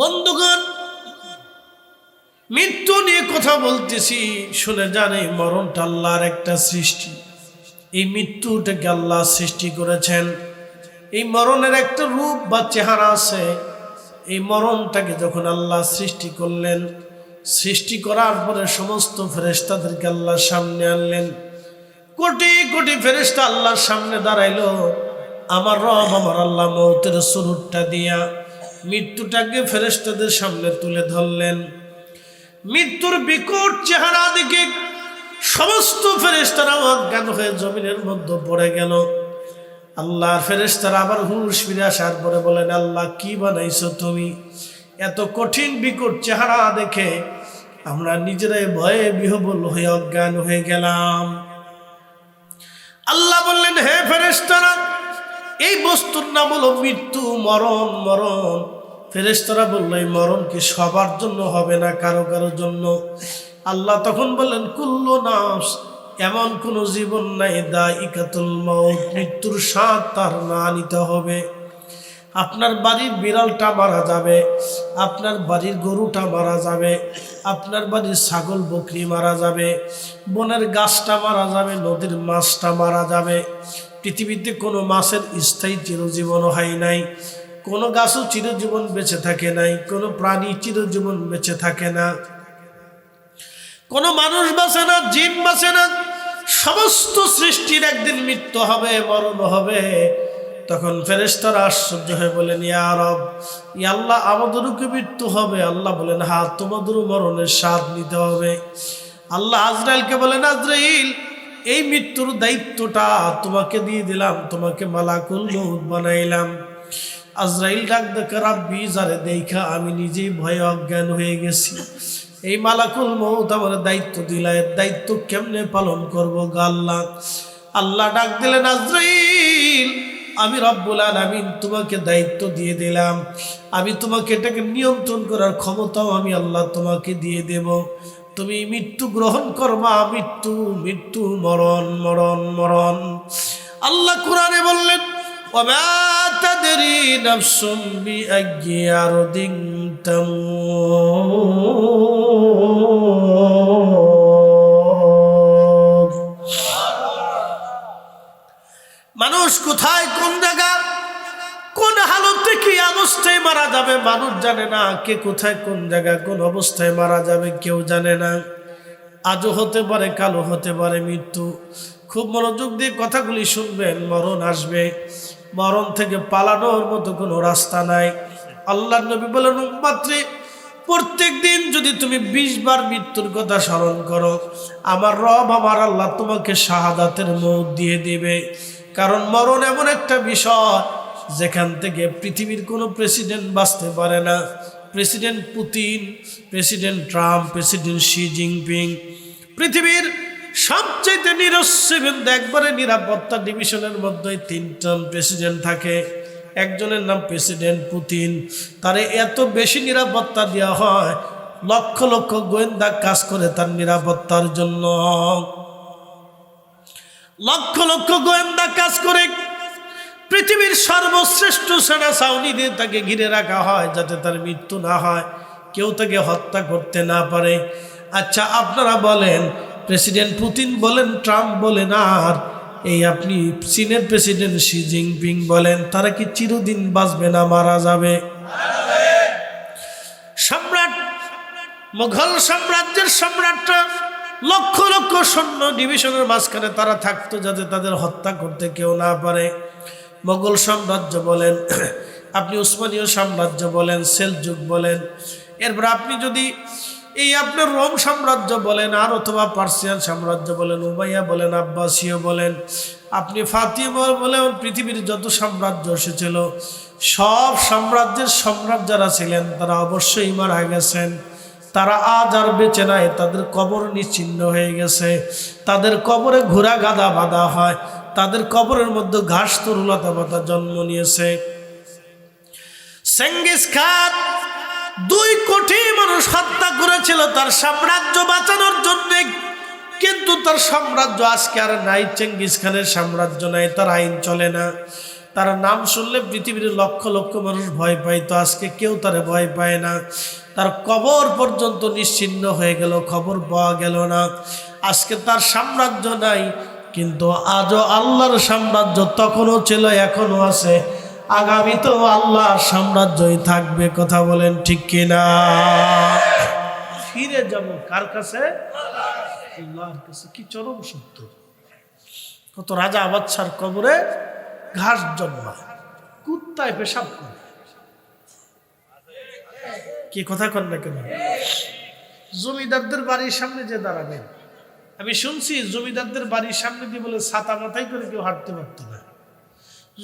বন্ধুগণ, মৃত্যু নিয়ে কথা বলতেছি, শুনে জানে মরণটা আল্লাহর একটা সৃষ্টি। এই মৃত্যুটাকে আল্লাহ সৃষ্টি করেছেন। এই মরণের একটা রূপ বা চেহারা আছে। এই মরণটাকে যখন আল্লাহ সৃষ্টি করলেন, সৃষ্টি করার পরে সমস্ত ফেরেশতাদেরকে আল্লাহর সামনে আনলেন। কোটি কোটি ফেরেশতা আল্লাহর সামনে দাঁড়াইলো। আমার রব, আমার আল্লাহ মৌতের সুরুটটা দিয়া মৃত্যুটাকে ফেরেশতাদের সামনে তুলে ধরলেন। মৃত্যুর বিকট চেহারা দেখে সমস্ত ফেরেশতারা অজ্ঞান হয়ে জমিনের মধ্যে পড়ে গেল। আল্লাহর ফেরেশতারা আবার হুঁশ ফিরে আসার পরে বলেন, আল্লাহ কি বানাইছো তুমি? এত কঠিন বিকট চেহারা দেখে আমরা নিজেরাই ভয়ে বিহ্বল হয়ে অজ্ঞান হয়ে গেলাম। আল্লাহ বললেন, হে ফেরেশতারা, এই বস্তুর নাম হলো মৃত্যু, মরণ। মরণ ফেরেশতারা বলল, এই মরণ কি সবার জন্য হবে না, কারো কারো জন্য? আল্লাহ তখন বললেন, কুল্লু নাফস, এমন কোন জীবন নাই দাইকাতুল মউত, মৃত্যুর স্বাদ তার না নিতে হবে। আপনার বাড়ির বিড়ালটা মারা যাবে, আপনার বাড়ির গরুটা মারা যাবে, আপনার বাড়ির ছাগল বকরি মারা যাবে, বনের গাছটা মারা যাবে, নদীর মাছটা মারা যাবে। পৃথিবীতে কোনো মাছের স্থায়ী চিরজীবন হয় নাই, কোনো গাছও চিরজীবন বেঁচে থাকে নাই, কোনো প্রাণী চিরজীবন বেঁচে থাকে না, কোনো মানুষ বাঁচে না, জীব বাঁচে না। সমস্ত সৃষ্টির একদিন মৃত্যু হবে, মরণ হবে। তখন ফেরেশতারা আশ্চর্য হয়ে বলেন, ইয়া রব, ইয়া আল্লাহ, আমাদেরও কি মৃত্যু হবে? আল্লাহ বলেন, হ্যাঁ, তোমাদেরও মরণের স্বাদ নিতে হবে। আল্লাহ আজরাইলকে বলেন, আজরাইল, এই মৃত্যুর দায়িত্বটা তোমাকে দিয়ে দিলাম, তোমাকে মালাকুল মউত বানাইলাম। আজরাইল ডাক দেখে, রাব্বি, যারে দেখা আমি নিজেই ভয়ে অজ্ঞান হয়ে গেছি, এই মালাকুল মউত আমার দায়িত্ব দিলা, এর দায়িত্ব কেমনে পালন করবো গো আল্লাহ? আল্লাহ ডাক দিলেন, আজরাইল, আমি রব্বুল আলামিন তোমাকে দায়িত্ব দিয়ে দিলাম, আমি তোমাকে এটাকে নিয়ন্ত্রণ করার ক্ষমতাও আমি আল্লাহ তোমাকে দিয়ে দেব। তুমি মৃত্যু গ্রহণ করবা, মৃত্যু, মৃত্যু, মরণ, মরণ, মরণ। আল্লাহ কোরআনে বললেন, ওয়া তাদরি নাফসুম বিআইয়ি আরদিন তামুত। মানুষ কোথায়, কোন জায়গা, কোন হালতে কি অবস্থায় মারা যাবে মানুষ জানে না। কে কোথায়, কোন জায়গায়, কোন অবস্থায় মারা যাবে কেউ জানে না। আজও হতে পারে, কালও হতে পারে মৃত্যু। খুব মনোযোগ দিয়ে কথাগুলি শুনবেন। মরণ আসবে, মরণ থেকে পালানোর মতো কোনো রাস্তা নাই। আল্লাহর নবী বলেন, উম্মতরে, প্রত্যেক দিন যদি তুমি 20 বার মৃত্যুর কথা স্মরণ করো, আমার রব, আমার আল্লাহ তোমাকে শাহাদাতের মউত দিয়ে দিবে। কারণ মরণ এমন একটা বিষয় যেখান থেকে পৃথিবীর কোনো প্রেসিডেন্ট বাঁচতে পারে না। President Putin, president Trump, president Xi Jinping, পৃথিবীর সবচেয়ে নিরস্ত্রীবৃন্দ, একবারে নিরাপত্তা ডিভিশনের মধ্যে 3জন প্রেসিডেন্ট থাকে। একজনের নাম প্রেসিডেন্ট পুতিন। তারে এত বেশি নিরাপত্তা দেওয়া হয়, লক্ষ লক্ষ গোয়েন্দা কাজ করে তার নিরাপত্তার জন্য। লক্ষ লক্ষ গোয়েন্দা কাজ করে পৃথিবীর সর্বশ্রেষ্ঠ সেনা ছাউনি দিয়ে তাকে ঘিরে রাখা হয়, যাতে তার মৃত্যু না হয়, কেউ তাকে হত্যা করতে না পারে। আচ্ছা, আপনারা বলেন, প্রেসিডেন্ট পুতিন বলেন, ট্রাম্প বলেন, আর এই আপনি চীনের প্রেসিডেন্ট শি জিনপিং বলেন, তারা কি চিরদিন বাঁচবে না, মারা যাবে? সম্রাট, মুঘল সাম্রাজ্যের সম্রাটরা লক্ষ লক্ষ সৈন্য ডিভিশনের মাঝখানে তারা থাকতো, যাতে তাদের হত্যা করতে কেউ না পারে। মোগল সাম্রাজ্য বলেন, আপনি উসমানীয় সাম্রাজ্য বলেন, সেলজুক বলেন, এরপর আপনি যদি এই আপনার রোম সাম্রাজ্য বলেন, আর অথবা পার্সিয়ান সাম্রাজ্য বলেন, উমাইয়া বলেন, আব্বাসীয় বলেন, আপনি ফাতিমা বলেন, পৃথিবীর যত সাম্রাজ্য এসেছিল, সব সাম্রাজ্যের সম্রাট যারা ছিলেন তারা অবশ্যই মারা গেছেন। তারা আজ আর বেঁচে নাই, তাদের কবর নিশ্চিহ্ন হয়ে গেছে। তাদের কবরে ঘোড়া গাদা বাঁধা হয়, তাদের কবরের মধ্যে ঘাস তরুলতা পাতা জন্ম নিয়েছে। চেঙ্গিস খান 2 কোটি মানুষ হত্যা করেছিল তার সাম্রাজ্য বাঁচানোর জন্য, কিন্তু তার সাম্রাজ্য আজকে আর নাই। চেঙ্গিস খানের সাম্রাজ্য নাই, তার আইন চলে না। তার নাম শুনলে পৃথিবীর লক্ষ লক্ষ মানুষ ভয় পাইতো, আজকে কেউ তারে ভয় পায় না। তার কবর পর্যন্ত নিশ্চিহ্ন হয়ে গেল, খবর পাওয়া গেল না। আজকে তার সাম্রাজ্য নাই, কিন্তু আজও আল্লাহর সাম্রাজ্য তখনও ছিল, এখনো আছে, আগামীতেও আল্লাহর সাম্রাজ্যই থাকবে। কথা বলেন ঠিক কিনা? ফিরে যাব কার কাছে? আল্লাহর কাছে। কি চরম সত্য! কত রাজা বাদশার কবরে ঘাস জন্মায়, কুত্তায় পেশাব করে। কি কথা কন না কেন? জমিদারদের বাড়ির সামনে যে দাঁড়াবেন, আমি শুনছি জমিদারদের বাড়ির সামনে দিয়ে বলে ছাতা মাথায় করে কেউ হাঁটতে পারতো না,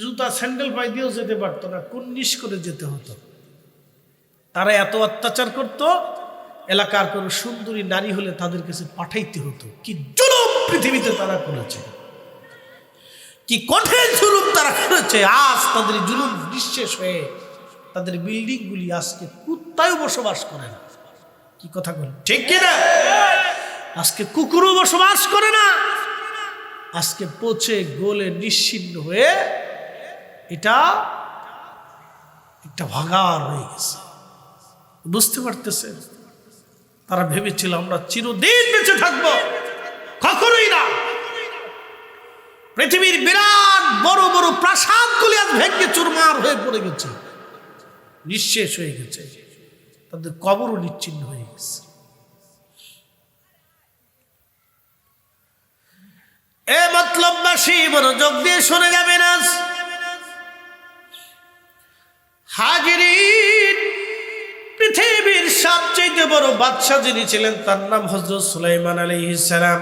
জুতা স্যান্ডেল পায়ে দিয়েও যেতে পারতো না, কুন্নিশ করে যেতে হতো। তারা এত অত্যাচার করত, এলাকার কোনো সুন্দরী নারী হলে তাদের কাছে পাঠাইতে হতো। কি জুলুম পৃথিবীতে তারা করেছে, কি কঠিন জুলুম তারা করেছে। আজ তাদের জুলুম নিঃশেষ হয়ে তাদের বিল্ডিং গুলি আজকে কুত্তায় বসবাস করে না। কি কথা বলেন ঠিক কিনা? আজকে কুকুরও বসবাস করে না, আজকে পচে গলে নিশ্চিহ্ন হয়ে এটা একটা ভাগার হয়ে গেছে। বুঝতে পারতেছে? তারা ভেবেছিল আমরা চিরদিন বেঁচে থাকবো, কখনোই না। পৃথিবীর বিরাট বড় বড় প্রাসাদগুলি আজ ভেঙে চুরমার হয়ে পড়ে গেছে, নিঃশেষ হয়ে গেছে, তাদের কবরও নিশ্চিহ্ন হয়ে গেছে। এ মতলববাসী মনোযোগ দিয়ে শুনে যাবেন। আজ হাজিরিন, পৃথিবীর সবচেয়ে বড় বাদশা যিনি ছিলেন তার নাম হযরত সুলাইমান আলাইহিস সালাম।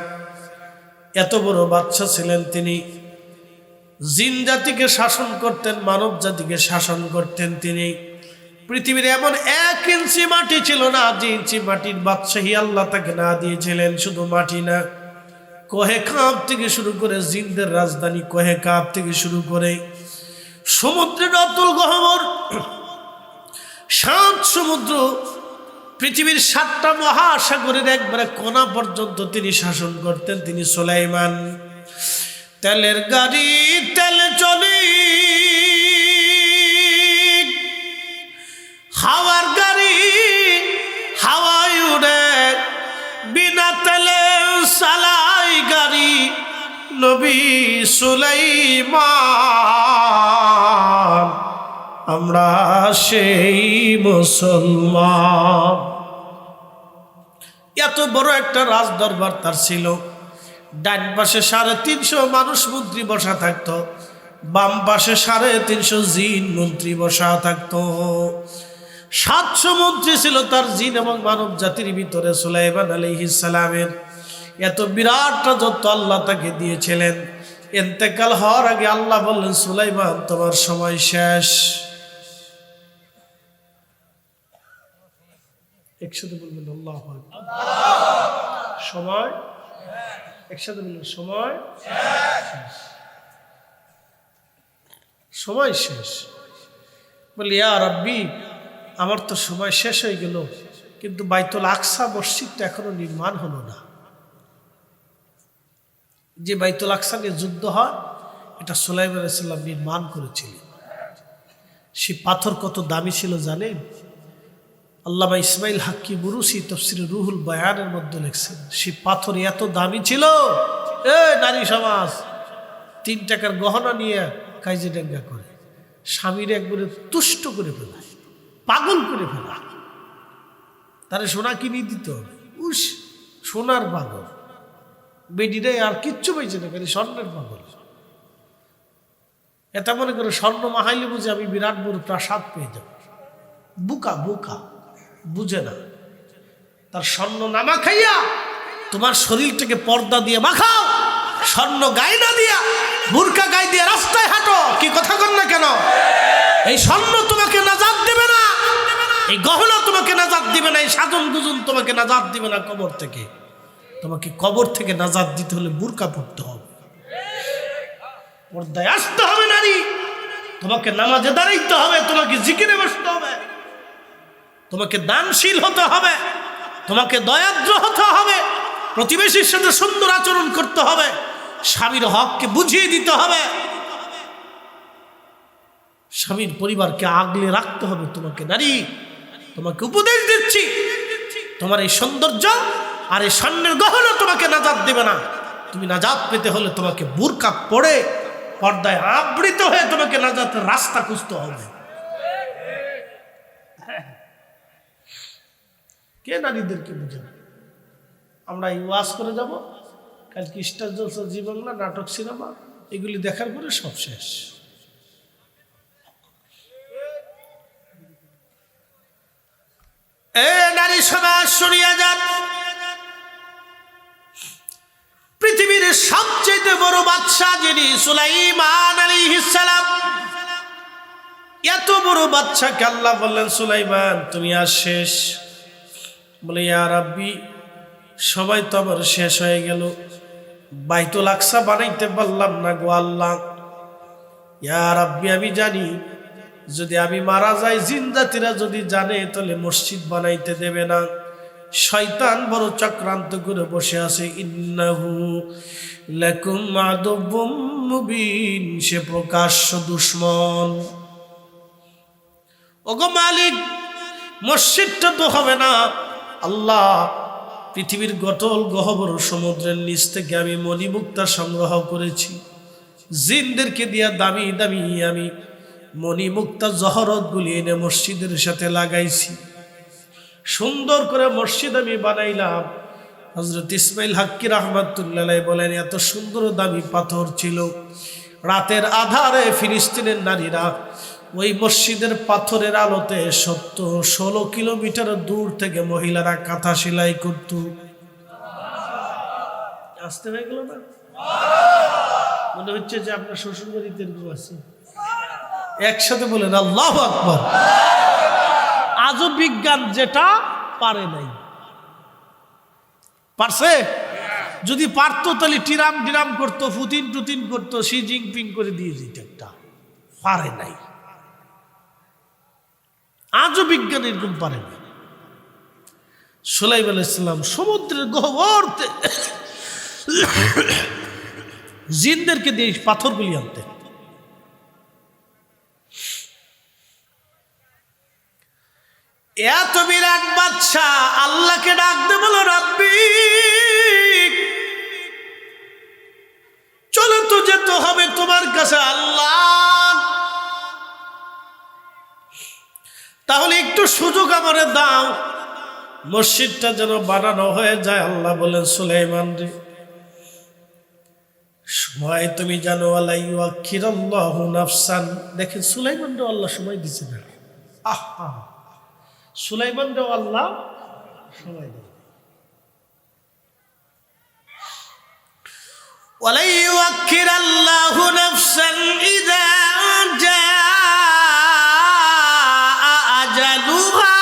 এত বড় বাদশা ছিলেন তিনি, জিন জাতিকে শাসন করতেন, মানব জাতিকে শাসন করতেন তিনি। পৃথিবীর এমন 1 ইঞ্চি মাটি ছিল না, 2 ইঞ্চি মাটির বাদশাহী আল্লাহ তাকে না দিয়েছিলেন। শুধু মাটি না, কোহে কাব থেকে শুরু করে, জিনদের রাজধানী কোহে কাব থেকে শুরু করে সমুদ্রের অতল গহ্বর, 7 সমুদ্র, পৃথিবীর 7টা মহাসাগরের একবারে কোনা পর্যন্ত তিনি শাসন করতেন। তিনি সুলাইমান। তেলের গাড়ি তেলে চলে, হাওয়ার গাড়ি হাওয়ায় উড়ে, বিনা তেলে চালাই গাড়ি নবী সুলাইমান। আমরা সেই মুসলমান। এত বড় একটা রাজ দরবার তার ছিল। ডান পাশে 350 মানুষ মন্ত্রী বসা থাকতো, বাম পাশে 350 জিন মন্ত্রী বসা থাকতো। 700 মন্ত্রী ছিল তার, জিন এবং মানব জাতির ভিতরে। সুলাইমান আলাইহিস সালামের এত বিরাট রাজত্ব আল্লাহ তাকে দিয়েছিলেন। ইন্তেকাল হওয়ার আগে আল্লাহ বললেন, সুলাইমান তোমার সময় শেষ। একসাথে বলবেন আল্লাহু আকবার। সময়, একসাথে বলবেন সময় শেষ। সময় শেষ। বলি ইয়া রাব্বি, আমার তো সময় শেষ হয়ে গেল, কিন্তু বাইতুল আকসা মসজিদটা এখনো নির্মাণ হলো না। যে বাইতুল আকসা নিয়ে যুদ্ধ হয়, এটা সুলাইমান আলাইহিস সালাম নির্মাণ করেছিলেন। সে পাথর কত দামি ছিল জানেন? আল্লামা ইসমাইল হাক্কি বুরুসি তাফসিরে রুহুল বায়ানের মধ্যে লিখছেন, সে পাথর এত দামি ছিল, নারী সমাজ 3 টাকার গহনা নিয়ে কাইজে ডেঙ্গা করে, স্বামীর একবারে তুষ্ট করে ফেলায়, পাগল করে ফেলায়। তারে সোনা কিনে দিতে হবে, উস সোনার পাগল। বেডিরে আর কিচ্ছু পাইছে না, খালি স্বর্ণের পাগল। এটা মনে করে স্বর্ণ মাহাইলে বুঝে আমি বিরাট বড় প্রাসাদ পেয়ে যাব। বুকা বুকা, বুঝে না। তার স্বর্ণ নামা খাইয়া তোমার শরীরটাকে পর্দা দিয়ে মাখাও, স্বর্ণ গায়ে না দিয়া বুরকা গায়ে দিয়ে রাস্তায় হাঁটো। কি কথা কন না কেন? এই স্বর্ণ তোমাকে নাজাত দিবে না, এই গহনা তোমাকে নাজাত দিবে না, এই সাজন গুজন তোমাকে নাজাত দিবে না কবর থেকে। তোমাকে কবর থেকে নাজাত দিতে হলে বুরকা পড়তে হবে, পর্দায় আসতে হবে নারী, তোমাকে নামাজে দাঁড়াইতে হবে, তোমাকে জিকিরে বসতে হবে, তোমাকে দানশীল হতে হবে, তোমাকে দয়াদ্র হতে হবে, প্রতিবেশীর সাথে সুন্দর আচরণ করতে হবে, স্বামীর হককে বুঝিয়ে দিতে হবে। স্বামীর পরিবারকে আগলে রাখতে হবে তোমাকে। নারী, তোমাকে উপদেশ দিচ্ছি, তোমার এই সৌন্দর্য আর এই স্বর্ণের গহনা তোমাকে নাজাত দেবে না। তুমি নাজাত পেতে হলে তোমাকে বুরকা পরে পর্দায় আবৃত হয়ে তোমাকে নাজাতের রাস্তা খুঁজতে হবে। কে নারীদেরকে বুঝে না? আমরা এই ওয়াজ করে যাব, কালকে স্টার জলসা, জি বাংলা, নাটক, সিনেমা এগুলি দেখার পরে সব শেষ। এ নারী সমাজ শুনিয়া যান, পৃথিবীর সবচেয়ে বড় বাদশা যিনি সুলাইমান আলাইহিস সালাম, এত বড় বাদশাকে আল্লাহ বললেন, সুলাইমান তুমি আর শেষ। বলে ইয়া রাব্বি, সবাই তো আমার শেষ হয়ে গেল, বাইতুল আকসা বানাইতে পারলাম না গো আল্লাহ। ইয়া রাব্বি, আমি জানি যদি আমি মারা যাই, জিন জাতিরা যদি জানে তাহলে মসজিদ বানাইতে দেবে না। শয়তান বড় চক্রান্ত করে বসে আছে। ইন্নাহু লাকুম আদুব্বুম মুবিন, সে প্রকাশ্য দুশমন। ওগো মালিক, মসজিদটা তো হবে না। আল্লাহ, পৃথিবীর গটল গহ্বর সমুদ্রের নিচ থেকে আমি মণিমুক্তা সংগ্রহ করেছি, জিনদেরকে দিয়া দামি দামি আমি মণিমুক্তা জহরত গুলি এনে মসজিদের সাথে লাগাইছি। সুন্দর করে মসজিদ আমি বানাইলাম। হযরত ইসমাইল হাক্কি রাহমাতুল্লাহ আলাইহি বলেন, এত সুন্দর দামি পাথর ছিল, রাতের আধারে ফিলিস্তিনের নারীরা ওই মসজিদের পাথরের আলোতে 16 কিলোমিটার দূর থেকে মহিলারা কাঁথা সেলাই করত। আসতে হয়ে গেল না? মনে হচ্ছে যে আপনার শ্বশুর বাড়িতে এরকম আছে। একসাথে বলেন আল্লাহু আকবার। আজও বিজ্ঞান যেটা পারে নাই, পারছে? যদি পারতো তাহলে টিরাম ডিরাম করতো, ফুতিন টুতিন করতো, শি জিনপিং করে দিয়ে দিত। একটা পারে নাই, আজও বিজ্ঞান এরকম পারে না। সুলাইমান আলাইহিস সালাম সমুদ্রের গহ্বরে জিনদেরকে দিয়ে পাথরগুলি আনতেন। এত বিরাট বাদশা আল্লাহকে ডাকতে বলো, রাব্বি চলো তো যেতে হবে তোমার কাছে আল্লাহ, তাহলে একটু সুযোগ আমারে দাও, মসজিদটা যেন বানানো হয়ে যায়। আল্লাহ বলেন, সুলাইমান রে, সময় তুমি জানো, আলাই ইউআখিরাল্লাহু নাফসান। দেখেন সুলাইমান রে আল্লাহ সময় দিছে না। আহা, সুলাইমান রে আল্লাহ সময় দেয়। ওয়ালা ইউআখিরাল্লাহু নাফসান ইযা জাআ আজালুহা।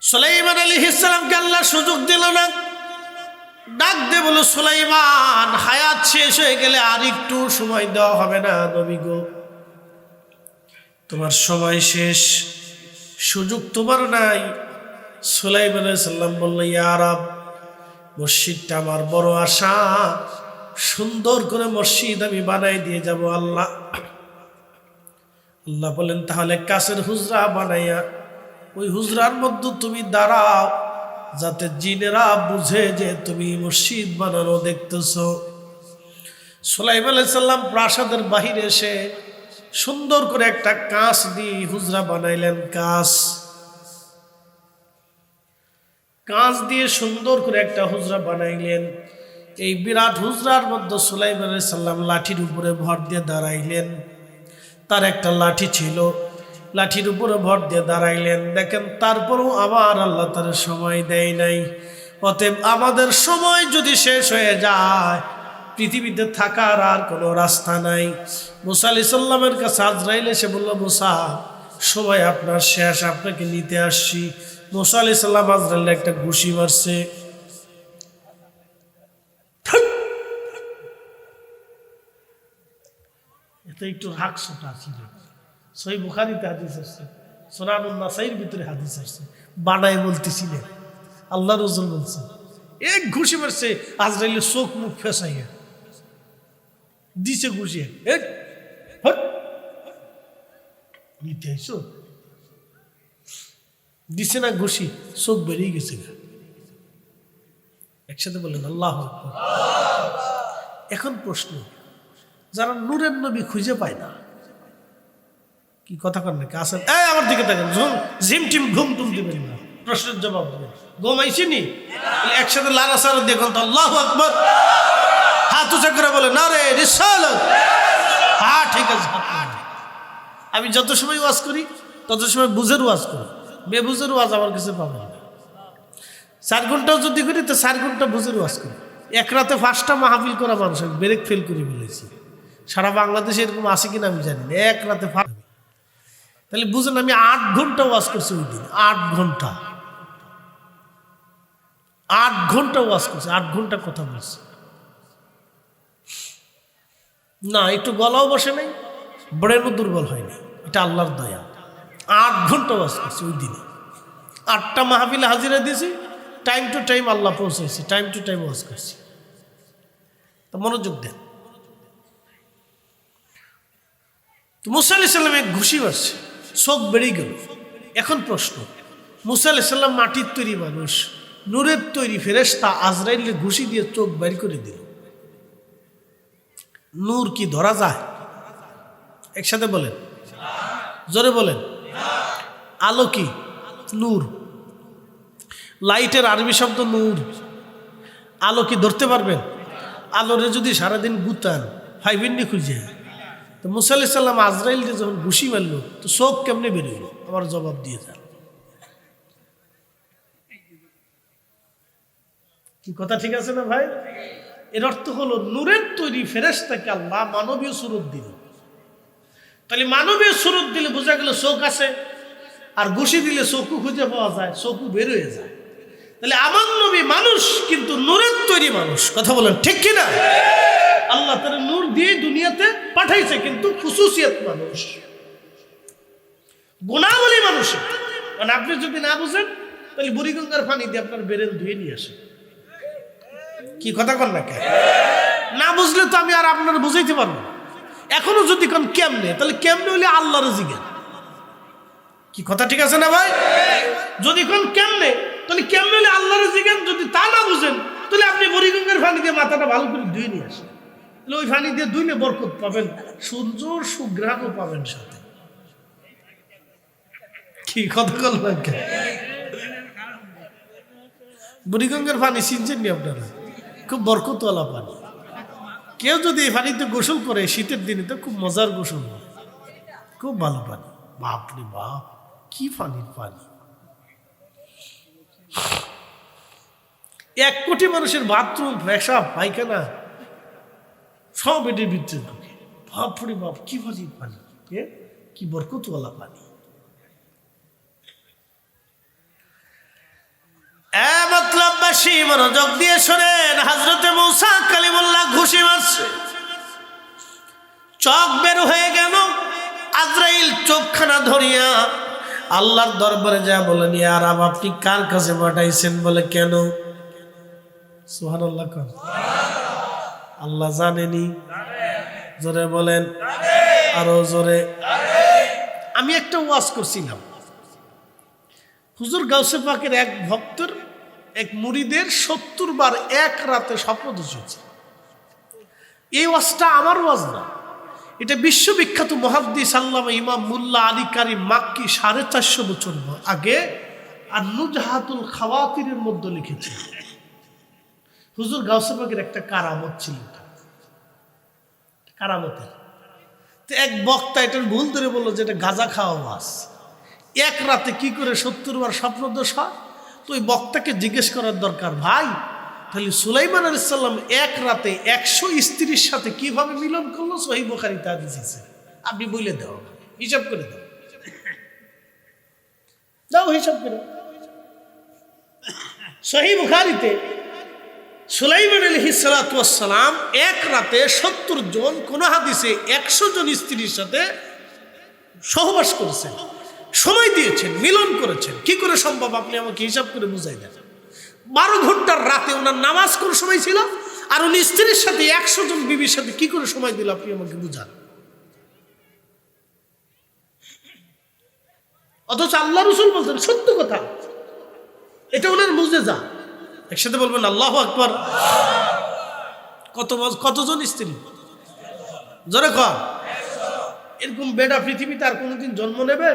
সুলাইমান আলাইহিস সালামকে আল্লাহ সুযোগ দিল না, ডাক দে বলো, সুলাইমান হায়াত শেষ হয়ে গেলে আর একটু সময় দেওয়া হবে না নবী গো, তোমার সময় শেষ, সুযোগ তোমার নাই। সুলাইমান আলাইহিস সালাম বলল, ইয়া রাব, মসজিদটা আমার বড় আশা, সুন্দর করে মসজিদ আমি বানাই দিয়ে যাব আল্লাহ। আল্লাহ বলেন, তাহলে কাছের হুজরা বানাইয়া ওই হুজরার মধ্যে তুমি দাঁড়াও, যাতে জিনেরা বুঝে যে তুমি মসজিদ বানানো দেখতেছ। সুলাইমান আলাইহিস সালাম প্রাসাদের বাহিরে এসে সুন্দর করে একটা কাঁচ দিয়ে হুজরা বানাইলেন। কাঁচ দিয়ে সুন্দর করে একটা হুজরা বানাইলেন। এই বিরাট হুজরার মধ্যে সুলাইমান আলাইহিস সালাম লাঠির উপরে ভর দিয়ে দাঁড়াইলেন। তার একটা লাঠি ছিল, লাঠির উপরে ভর দিয়ে দাঁড়াইলেন। দেখেন, তারপরেও আবার আল্লাহ তার সময় দেয় নাই। অতএব আমাদের সময় যদি শেষ হয়ে যায়, পৃথিবীতে থাকার আর কোনো রাস্তা নাই। মুসা আলাইহিস সালামের কাছে আজরাইল এসে বলল, মুসা, সময় আপনার শেষ, আপনাকে নিতে আসছি। মুসা আলাইহিস সালাম আজরাইল একটা ঘুষি মারছে। এটা একটু রাগসটা ছিল। সহিহ বুখারীতে হাদিস আসছে, সুনানুন নাসাইর ভিতরে হাদিস আসছে, বানায় বলতেছিলেন। আল্লাহ রাসূল বলছে এক ঘুষি মারছে আজরাইলের চোখ মুখ ফেসাইয়া দিছে ঘুষি দিছে না ঘুষি চোখ বেরিয়ে গেছে একসাথে বললেন আল্লাহু আকবার। এখন প্রশ্ন, যারা নূরের নবী খুঁজে পায় না, কি কথা কন নাকি আসেন আমার দিকে দেখেন, জিম টিম ঘুম টুম দিবেন না, প্রশ্নের জবাব দেবেন। ঘুম আইসি নি? একসাথে লারাসার দেখুন তো আল্লাহু আকবার, হাত উঁচা করে বলে না রে রিসালাত। হ্যাঁ ঠিক আছে। আমি যত সময় ওয়াজ করি তত সময় বুঝের ওয়াজ করি, বেবুঝের ওয়াজ আমার কাছে পাবেন না। 4 ঘন্টাও যদি করি তো 4 ঘন্টা বুঝের ওয়াজ করি। এক রাতে 5টা মাহফিল করা মানুষ আমি ব্রেক ফেল করে ফেলেছি। সারা বাংলাদেশে এরকম আছে কিনা আমি জানি না। এক রাতে তাহলে বুঝেন আমি 8 ঘন্টা ওয়াজ করছি ওই দিন। 8 ঘন্টা ওয়াজ করছি, 8 ঘন্টা কথা বলছি না, একটু গলাও বসে নাই, ব্রেনও দুর্বল হয়নি, এটা আল্লাহর দয়া। 8 ঘন্টা ওয়াজ করছি ওই দিনে। 8টা মাহফিলে হাজিরা দিয়েছি, টাইম টু টাইম আল্লাহ পৌঁছেছি, টাইম টু টাইম ওয়াজ করছি। তো মনোযোগ দেন। তো মুসা আলাইহিস সালাম এক ঘুষি মারছে, চোখ বেরিয়ে গেল। এখন প্রশ্ন, মুসা আলাইহিস সালাম মাটির তৈরি মানুষ, নূরের তৈরি ফেরেশতা আজরাইলের ঘুষি দিয়ে চোখ বের করে দিল। নূর কি ধরা যায়? একসাথে বলেন, জোরে বলেন। আলো কি? নূর। লাইটের আরবি শব্দ নূর। আলো কি ধরতে পারবেন? আলোরে যদি সারাদিন গুতান ফাইভেননি খুঁজে, তো মুসা আলাইহিস সালাম আজরাইলকে যখন ঘুষি মারল তো চোখ কেমনে বেরোল? আমার জবাব দিয়ে যান। কি কথা ঠিক আছে না ভাই? এর অর্থ হলো নূরের তৈরি ফেরেশতাকে আল্লাহ মানবীয় সুরত দিল। তাহলে মানবীয় সুরত দিলে বোঝা গেল চোখ আছে, আর ঘুষি দিলে চোখও খুঁজে পাওয়া যায়, চোখও বের হয়ে যায়। তাহলে আমার নবী মানুষ, কিন্তু নূরের তৈরি মানুষ। কথা বলেন ঠিক কিনা? আল্লাহ তার নূর দিয়ে দুনিয়াতে পাঠাইছে, কিন্তু খুসুসিয়ত মানুষ, গুণাবলী মানুষ। মানে আপনি যদি না বুঝেন তাহলে বুড়িগঙ্গার পানি দিয়ে আপনার বেরেন ধুয়ে নিয়ে আসেন। কি কথা কন না কে? না বুঝলে তো আমি আর আপনার বুঝাইতে পারবো না। এখনো যদি কোন কেমনে, তাহলে কেমনে হইলে আল্লাহর জিজ্ঞাসা। কি কথা ঠিক আছে না ভাই? যদি কোন কেমনে, তাহলে কেমনে হইলে আল্লাহর জিজ্ঞাসা। যদি তা না বুঝেন তাহলে আপনি বুড়িগঙ্গার পানি দিয়ে মাথাটা ভালো করে ধুয়ে নিয়ে আসেন। তাহলে ওই পানি দিয়ে ধুইলে বরকত পাবেন, সূর্যর সুঘ্রাণও পাবেন সাথে। কি কথা বলবেন? বুড়িগঙ্গার পানি চিনছেন নি আপনারা? খুব বরকতওয়ালা পানি। কেউ যদি এই পানিতে গোসল করে শীতের দিনে তো খুব মজার গোসল হয়, খুব ভালো পানি। বাপরে বাপ, কি পানির পানি! 1 কোটি মানুষের বাথরুম, পেশাব, পায়খানা সব এটির ভিতরে ঢুকে। বাপরে বাপ, কি পানির পানি, কি বরকতওয়ালা পানি! মতলববাসী মনোযোগ দিয়ে শোনেন। হযরতে মূসা কালিমুল্লাহ ঘুষি মারছে, চোখ বের হয়ে গেল। আজরাইল চোখখানা ধরিয়া আল্লাহর দরবারে যা বলেন, ইয়া রাব, আপনি কার কাছে পাঠাইছেন? বলে কেন? সুবহানাল্লাহ। আল্লাহ জানেনি? জোরে বলেন, আরো জোরে। আমি একটা ওয়াজ করছিলাম, হুজুর গাউসে পাকের এক ভক্তর, এক মুরিদের 70 বার এক রাতে স্বপ্ন দেখেছে। এই ওয়াজটা আমার ওয়াজ না, এটা বিশ্ববিখ্যাত মুহাদ্দিস আল্লামা ইমাম মুল্লা আলী কারি মাক্কি 450 বছর আগে আর নুজহাতুল খাওয়াতিরের মধ্যে লিখেছে। হুজুর গাউসে পাকের একটা কারামত ছিল, কারামতের। তো এক বক্তা এটার ভুল ধরে বললো যে এটা গাঁজা খাওয়া ওয়াজ। এক রাতে কি করে 70 বার স্বপ্নদোষ হয়? তো ওই বক্তাকে জিজ্ঞেস করার দরকার, ভাই তাহলে সুলাইমান আলাইহিস সালাম এক রাতে 100 স্ত্রীর সাথে কিভাবে মিলন করলো? সহিহ বুখারীতে হাদিস আছে, আপনি বলে দাও, হিসাব করে দাও, দাও হিসাব করে। সহিহ বুখারীতে সুলাইমান আলাইহিস সালাতু ওয়াস সালাম এক রাতে 70 জন, কোন হাদিসে 100 জন স্ত্রীর সাথে সহবাস করেছেন, সময় দিয়েছেন, মিলন করেছেন। কি করে সম্ভব? আপনি আমাকে হিসাব করে বুঝাই দেন। 12 ঘন্টার রাতে ওনার নামাজ কোন সময় ছিল, আর উনি স্ত্রীর সাথে 100 জন বিবির সাথে কি করে সময় দিল আপনি আমাকে বুঝান। অথচ আল্লাহ রাসূল বলছেন সত্য কথা, এটা ওনার মুজিজা। একসাথে বলবেন আল্লাহু আকবার। কতজন স্ত্রী? জোরে কর। এরকম বেটা পৃথিবীতে আর কোনোদিন জন্ম নেবে?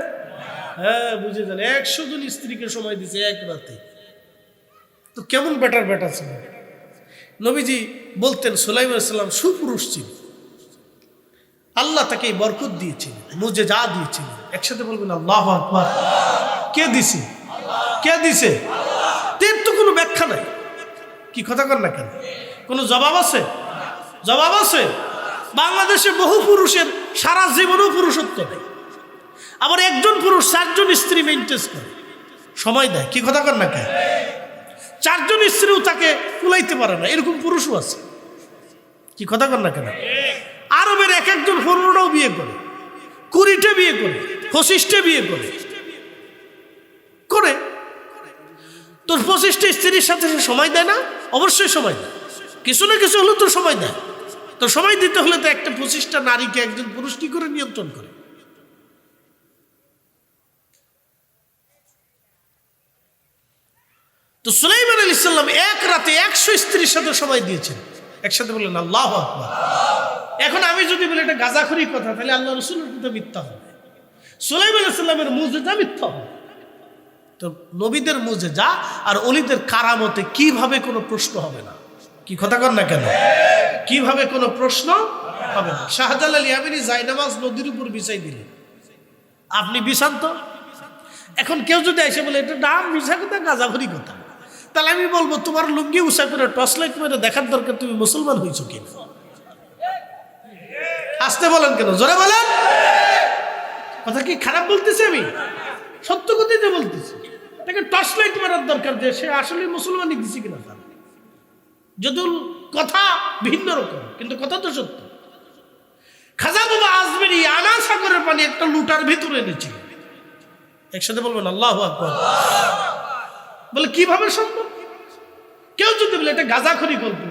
হ্যাঁ, বুঝে যান, 100 জন স্ত্রীকে সময় দিছে এক রাতে। তো কেমন বেটার বেটা ছিল। নবীজি বলতেন সুলাইমান আলাইহিস সালাম সুপুরুষ ছিল, আল্লাহ তাকে এই বরকত দিয়েছিলেন, মুজিজা দিয়েছিলেন। একসাথে বলবেন আল্লাহু আকবার। কে দিছে? কে দিছে? এর তো কোনো ব্যাখ্যা নাই। কি কথা কর না কেন? কোনো জবাব আছে? জবাব আছে? বাংলাদেশে বহু পুরুষের সারা জীবনেও পুরুষত্ব নেই, আবার একজন পুরুষ 4 জন স্ত্রী মেইনটেইন করে, সময় দেয়। কি কথা কর না কেন? 4 জন স্ত্রীও তাকে কুলাইতে পারে না, এরকম পুরুষও আছে। কি কথা কর না কেন? আরবের এক একজন 15টাও বিয়ে করে, 20টা বিয়ে করে, 25টা বিয়ে করে। তোর 25টা স্ত্রীর সাথে সে সময় দেয় না? অবশ্যই সময় দেয়, কিছু না কিছু হলেও তো সময় দেয়। তো সময় দিতে হলে তো একটা 25টা নারীকে একজন পুরুষ কি করে নিয়ন্ত্রণ করে? তো সুলাইমান আলাইহিস সালাম এক রাতে 100 স্ত্রীর সাথে সময় দিয়েছেন। একসাথে বললেন আল্লাহু আকবার। এখন আমি যদি বলি এটা গাঁজাখুরি কথা, তাহলে আল্লাহ রাসূলের কথা মিথ্যা হবে, সুলাইমান আলাইহিস সালামের মুজিজা মিথ্যা হবে। তো নবীদের মুজিজা আর ওলিদের কারামতে কিভাবে কোনো প্রশ্ন হবে না? কি কথা কর না কেন? কিভাবে কোনো প্রশ্ন হবে না? শাহজালাল ইয়ামানি জায়নামাজ নদীর উপর বিছাই দিলেন, আপনি বিছান তো। এখন কেউ যদি এসে বলে এটা নাম মিছা কথা, গাঁজাখুরি কথা, তাহলে আমি বলবো তোমার লুঙ্গি উঁচা করে টর্চ লাইট মেরে দেখার দরকার তুমি মুসলমান হয়েছো কিনা। আসতে বলেন কেন? জোরে বলেন। কথা কি খারাপ বলতেছি? আমি সত্য কথাই তো বলতেছি। তাকে টর্চ লাইট মারার দরকার যে সে আসলে মুসলমানই দিছে কিনা। তার যদিও কথা ভিন্ন রকম, কিন্তু কথা তো সত্য। খাজা বাবা আজমেরি আনা সাগরের পানি একটা লুটার ভিতরে এনেছিল। একসাথে বলবেন আল্লাহু আকবার। বলে কিভাবে সম্ভব? কেউ যদি বলে এটা গাঁজাখুরি করবো,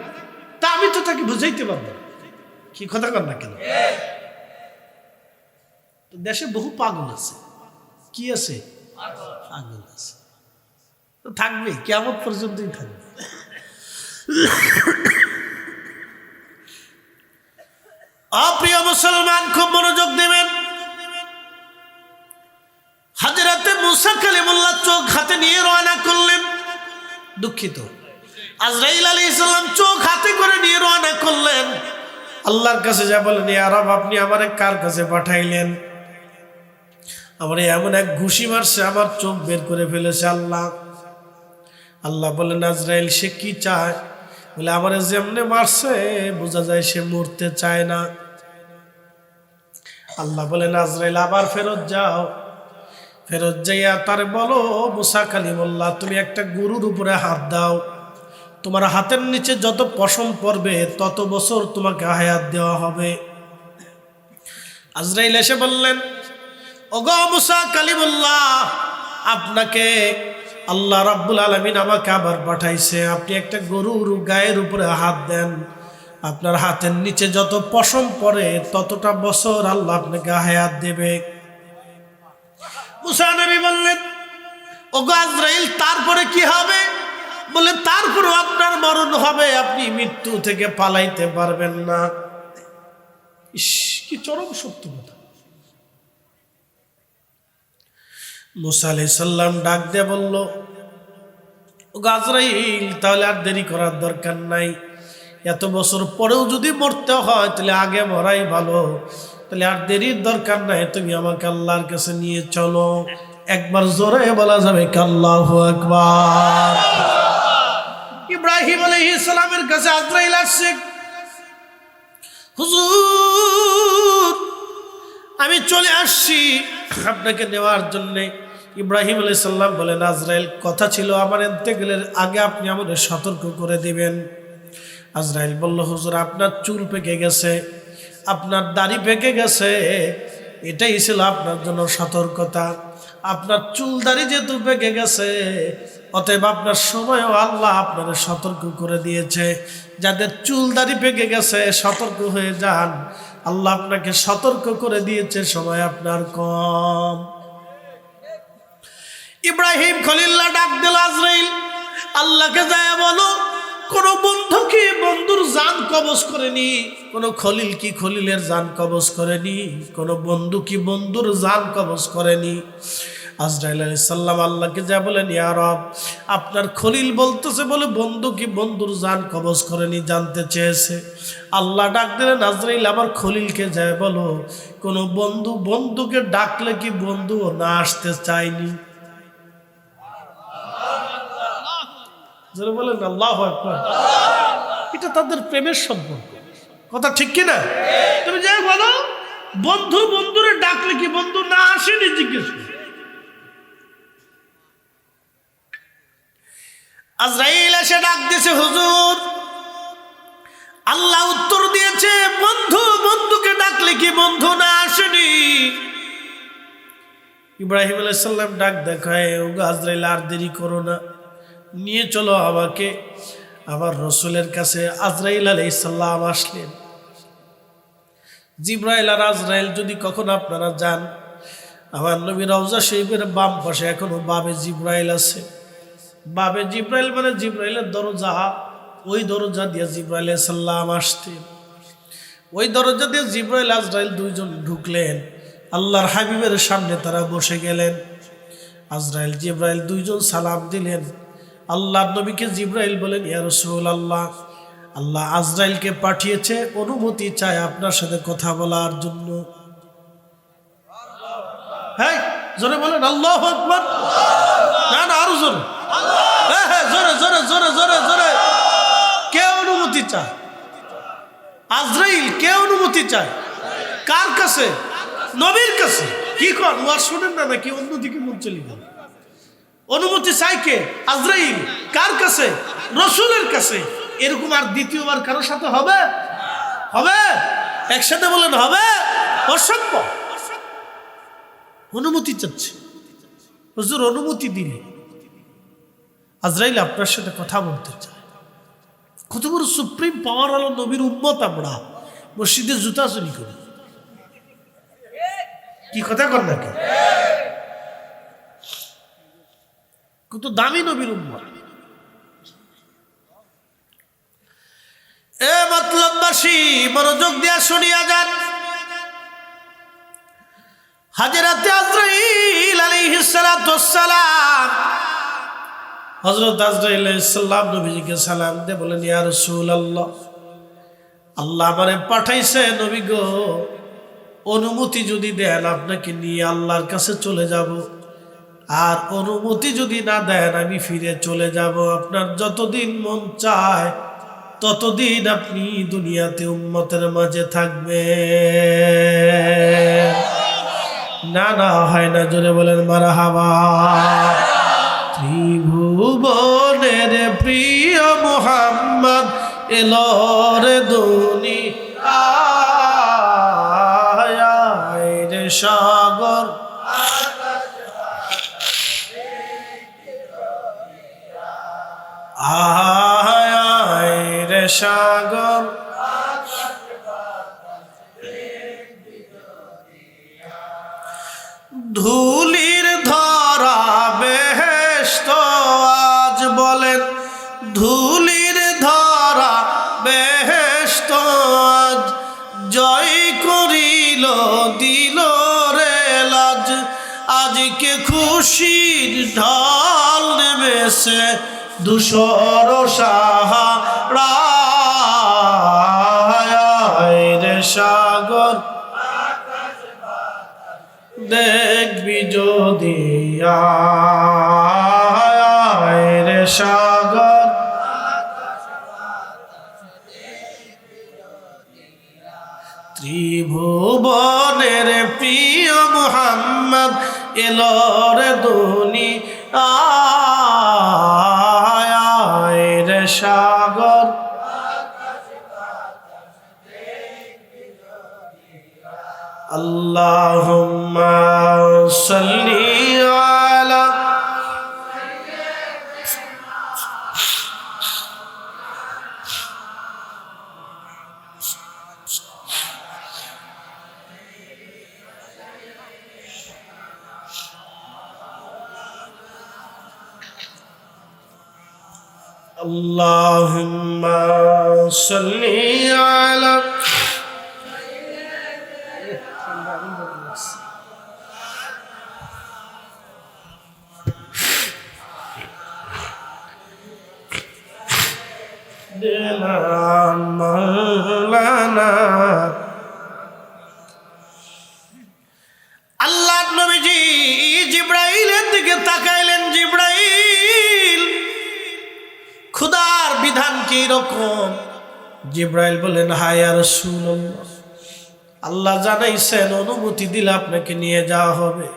তা আমি তো তাকে বুঝাইতে পারবো। কি কথা কর না কেন? দেশে বহু পাগল আছে। কি আছে? পাগল আছে, তো থাকবে, কিয়ামত পর্যন্তই থাকবে। অপ্রিয় মুসলমান, খুব মনোযোগ দেবেন। হযরতে মুসা কালিমুল্লাহ চোখ হাতে নিয়ে রওনা করলেন। দুঃখিত, আজরাইল আলাইহিস সালাম চোখ হাতে করে নিয়ে রওনা করলেন। আল্লাহর কাছে যা বলেন, ইয়া রব, আপনি আমারে কার কাছে পাঠাইলেন? আমারে এমন এক ঘুষি মারছে, আমার চোখ বের করে ফেলেছে। আল্লাহ বলেন, আজরাইল সে কি চায়? বলে আমারে যেমনে মারছে বোঝা যায় সে মরতে চায় না। আল্লাহ বলেন, আজরাইল আবার ফেরত যাও, ফেরত যাইয়া তার বলো, মুসা কালিমুল্লাহ তুমি একটা গরুর উপরে হাত দাও, তোমার হাতের নিচে যত পশম পড়বে তত বছর তোমাকে হায়াত দেওয়া হবে। আজরাইল এসে বললেন, ওগো মুসা কালিমুল্লাহ, আপনাকে আল্লাহ রাব্বুল আলামিন আমাকে আবার পাঠাইছে, আপনি একটা গরুর গায়ের উপরে হাত দেন, আপনার হাতের নিচে যত পশম পড়ে ততটা বছর আল্লাহ আপনাকে হায়াত দেবে। মুসা নবী বললেন, ওগো আজরাইল তারপরে কি হবে? বলে তারপরে আপনার মরণ হবে, আপনি মৃত্যু থেকে পালাইতে পারবেন না। ইস, কি চরম সত্য কথা। মুসা আলাইহিস সালাম ডাক দিয়ে বলল, ওগো আজরাইল তাহলে আর দেরি করার দরকার নাই, এত বছর পরেও যদি মরতে হয় তাহলে আগে মরাই ভালো, তাহলে আর দেরির দরকার নাই, তুমি আমাকে আল্লাহর কাছে নিয়ে চলো। একবার জোরে বলা যাবে আল্লাহু আকবার। ইব্রাহিম আলাইহিস সালামের কাছে আজরাইল আসছে, হুজুর আমি চলে আসছি আপনাকে নেওয়ার জন্যে। ইব্রাহিম আলাইহিস সালাম বলেন, আজরাইল কথা ছিল আমার ইন্তেকালের আগে আপনি আমাদের সতর্ক করে দিবেন। আজরাইল বলল, হুজুর আপনার চুল পেকে গেছে, আপনার দাড়ি পেকে গেছে, এটাই ছিল আপনার জন্য সতর্কতা। আপনার চুল দাড়ি যেহেতু পেকে গেছে, অতএব আপনার সময়ও আল্লাহ আপনারা সতর্ক করে দিয়েছে। যাদের চুল দাড়ি পেকে গেছে সতর্ক হয়ে যান, আল্লাহ আপনাকে সতর্ক করে দিয়েছে, সময় আপনার কম। ইব্রাহিম খলিল্লাহ ডাক দিল আজরাইল, আল্লাহকে যায় বলো কোন বন্ধু কি বন্ধুর জান কবজ করেনি, কোন খলিল কি খলিলের জান কবজ করেনি, কোন বন্ধু কি বন্ধুর জান কবজ করেনি। আজরাইল আলাইহিস সালাম আল্লাহকে যা বলেন, ইয়া রব, আপনার খলিল বলতেছে বলে বন্ধু কি বন্ধুর জান কবজ করেনি, জানতে চেয়েছে। আল্লাহ ডাক দিলেন, আজরাইল আমার খলিলকে যায় বলো কোন বন্ধু বন্ধুকে ডাকলে কি বন্ধু না আসতে চায়নি। বলেন আল্লাহু আকবার। এটা তাদের প্রেমের সম্পর্ক, কথা ঠিক কিনা? তুমি যাই বলো বন্ধু বন্ধুরে ডাকলে কি বন্ধু না আসেনি, জিজ্ঞেস করো। আজরাইল এসে ডাক দিয়েছে, হুজুর আল্লাহ উত্তর দিয়েছে বন্ধু বন্ধুকে ডাকলে কি বন্ধু না আসেনি। ইব্রাহিম আলাইহিস সালাম ডাক দেখায়, ও আজরাইল আর দেরি করো না, নিয়ে চলো আমাকে আমার রসুলের কাছে। আজরাইল আলাইহিস সালাম আসলেন। জিব্রাইল আর আজরাইল যদি কখন আপনারা যান, আমার নবী রওজা শরীফের বাম পাশে এখনো বাবে জিব্রাইল আছে। বাবে জিব্রাইল মানে জিব্রাইলের দরজা, ওই দরজা দিয়ে জিব্রাইল আলাইহিস সালাম আসতেন। ওই দরজা দিয়ে জিব্রাইল আজরাইল দুইজন ঢুকলেন, আল্লাহর হাবিবের সামনে তারা বসে গেলেন। আজরাইল জিব্রাইল দুইজন সালাম দিলেন। আল্লাহর নবীকে জিব্রাইল বলেন, ইয়া রাসূলুল্লাহ, আল্লাহ আজরাইলকে পাঠিয়েছে, অনুমতি চায় আপনার সাথে কথা বলার জন্য। হ্যাঁ জোরে বলেন আল্লাহু আকবার। না না আরো জোরে, হ্যাঁ হ্যাঁ জোরে জোরে জোরে জোরে জোরে। কে অনুমতি চায়? আজরাইল কে অনুমতি চায়? কার কাছে? নবীর কাছে। কি কর ওয়াজ শুনেন না নাকি অন্যদিকে মন চলে গেল? অনুমতি চাই কে? আজরাইল। কার কাছে? রসুলের কাছে। এরকম আর দ্বিতীয়বার কারোর সাথে হবে? হবে? একসাথে বলেন হবে? অসম্ভব। অনুমতি চাচ্ছে। হুজুর অনুমতি দিলে আজরাইল আপনার সাথে কথা বলতে চায়। কত বড় সুপ্রিম পাওয়ার হলো নবীর উম্মত। আমরা মসজিদে জুতা চুরি করি, কি কথা কর নাকি? কত দামি নবীর উম্মত। এ মতলববাসী মনোযোগ দিয়া শুনিয়া যান। হাজরাতে আজরাইল আলাইহিস সালাতু ওয়াস সালাম, হযরত আজরাইল আলাইহিস সালাম নবীজিকে সালাম দিয়ে বলেন, ইয়া রাসূলুল্লাহ, আল্লাহ আমারে পাঠাইছে নবী গো, অনুমতি যদি দেন আপনাকে নিয়ে আল্লাহর কাছে চলে যাব, আর অনুমতি যদি না দেন আমি ফিরে চলে যাব। আপনার যতদিন মন চায় ততদিন আপনি দুনিয়াতে উম্মতের মাঝে থাকবেন। না না হয় না, জোরে বলেন মারহাবা। ত্রিভুবনের প্রিয় মুহাম্মদ এলো রে দুনিয়ায় রে সাগর আয় রে সাগর ধুলির ধরা বেহেশত আজ বলেন, ধুলির ধরা বেহেশত আজ জয় করিল দিল রে লাজ। আজকে খুশির ঢাল নেমেছে ধূসর সাহারায় রে সাগর দেখবি যদি আয় রে সাগর ত্রিভুবনের প্রিয় মুহাম্মদ এলো রে দুনিয়ায় রে সাগর আল্লাহুম্মা সাল্লি আলা আল্লাহুম্মা সাল্লি আলা মাওলানা। আল্লাহ নবীজি জিব্রাইলের দিকে তাকাইলেন। জিব্রাইল, খুদার বিধান কি রকম? জিব্রাইল বলেন, হায় ইয়া রাসূলুল্লাহ, আল্লাহ জানাইছেন অনুমতি দিলে আপনাকে নিয়ে যাওয়া হবে,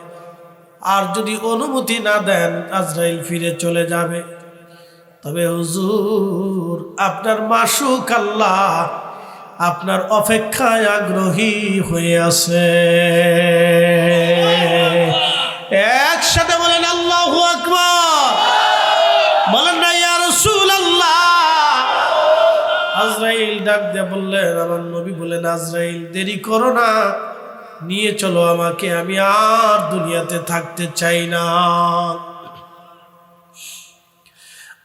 আর যদি অনুমতি না দেন আজরাইল ফিরে চলে যাবে। তবে হুজুর, আপনার মাশুক আল্লাহ আপনার অপেক্ষায় আগ্রহী হয়ে আছে। একসাথে বলেন আল্লাহু আকবার। বলেন না ইয়া রাসূলুল্লাহ। আজরাইল ডাক দিয়ে বললেন, আমার নবী বলেন, আজরাইল দেরি করো না, নিয়ে চলো আমাকে, আমি আর দুনিয়াতে থাকতে চাই না।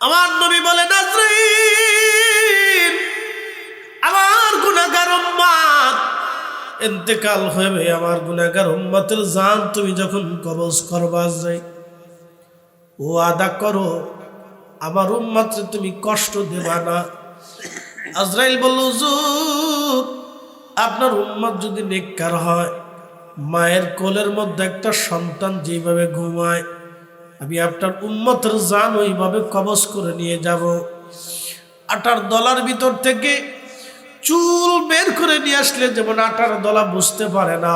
আমার নবী বলেন, আজরাইল, আমার গুনাহগার উম্মত ইন্তেকাল হবে, আমার গুনাহগার উম্মতের জান তুমি যখন কবজ করবা, আজরাইল ও আদা করো আমার উম্মতকে তুমি কষ্ট দেবা না। আজরাইল বলল, হুজুর, আপনার উম্মত যদি নেককার হয়, মায়ের কোলের মধ্যে একটা সন্তান যেভাবে ঘুমায়, আমি আপনার উম্মতের জান ওইভাবে কবজ করে নিয়ে যাব। আটার দলার ভিতর থেকে চুল বের করে নিয়ে আসলে যেমন আটার দলা বুঝতে পারে না,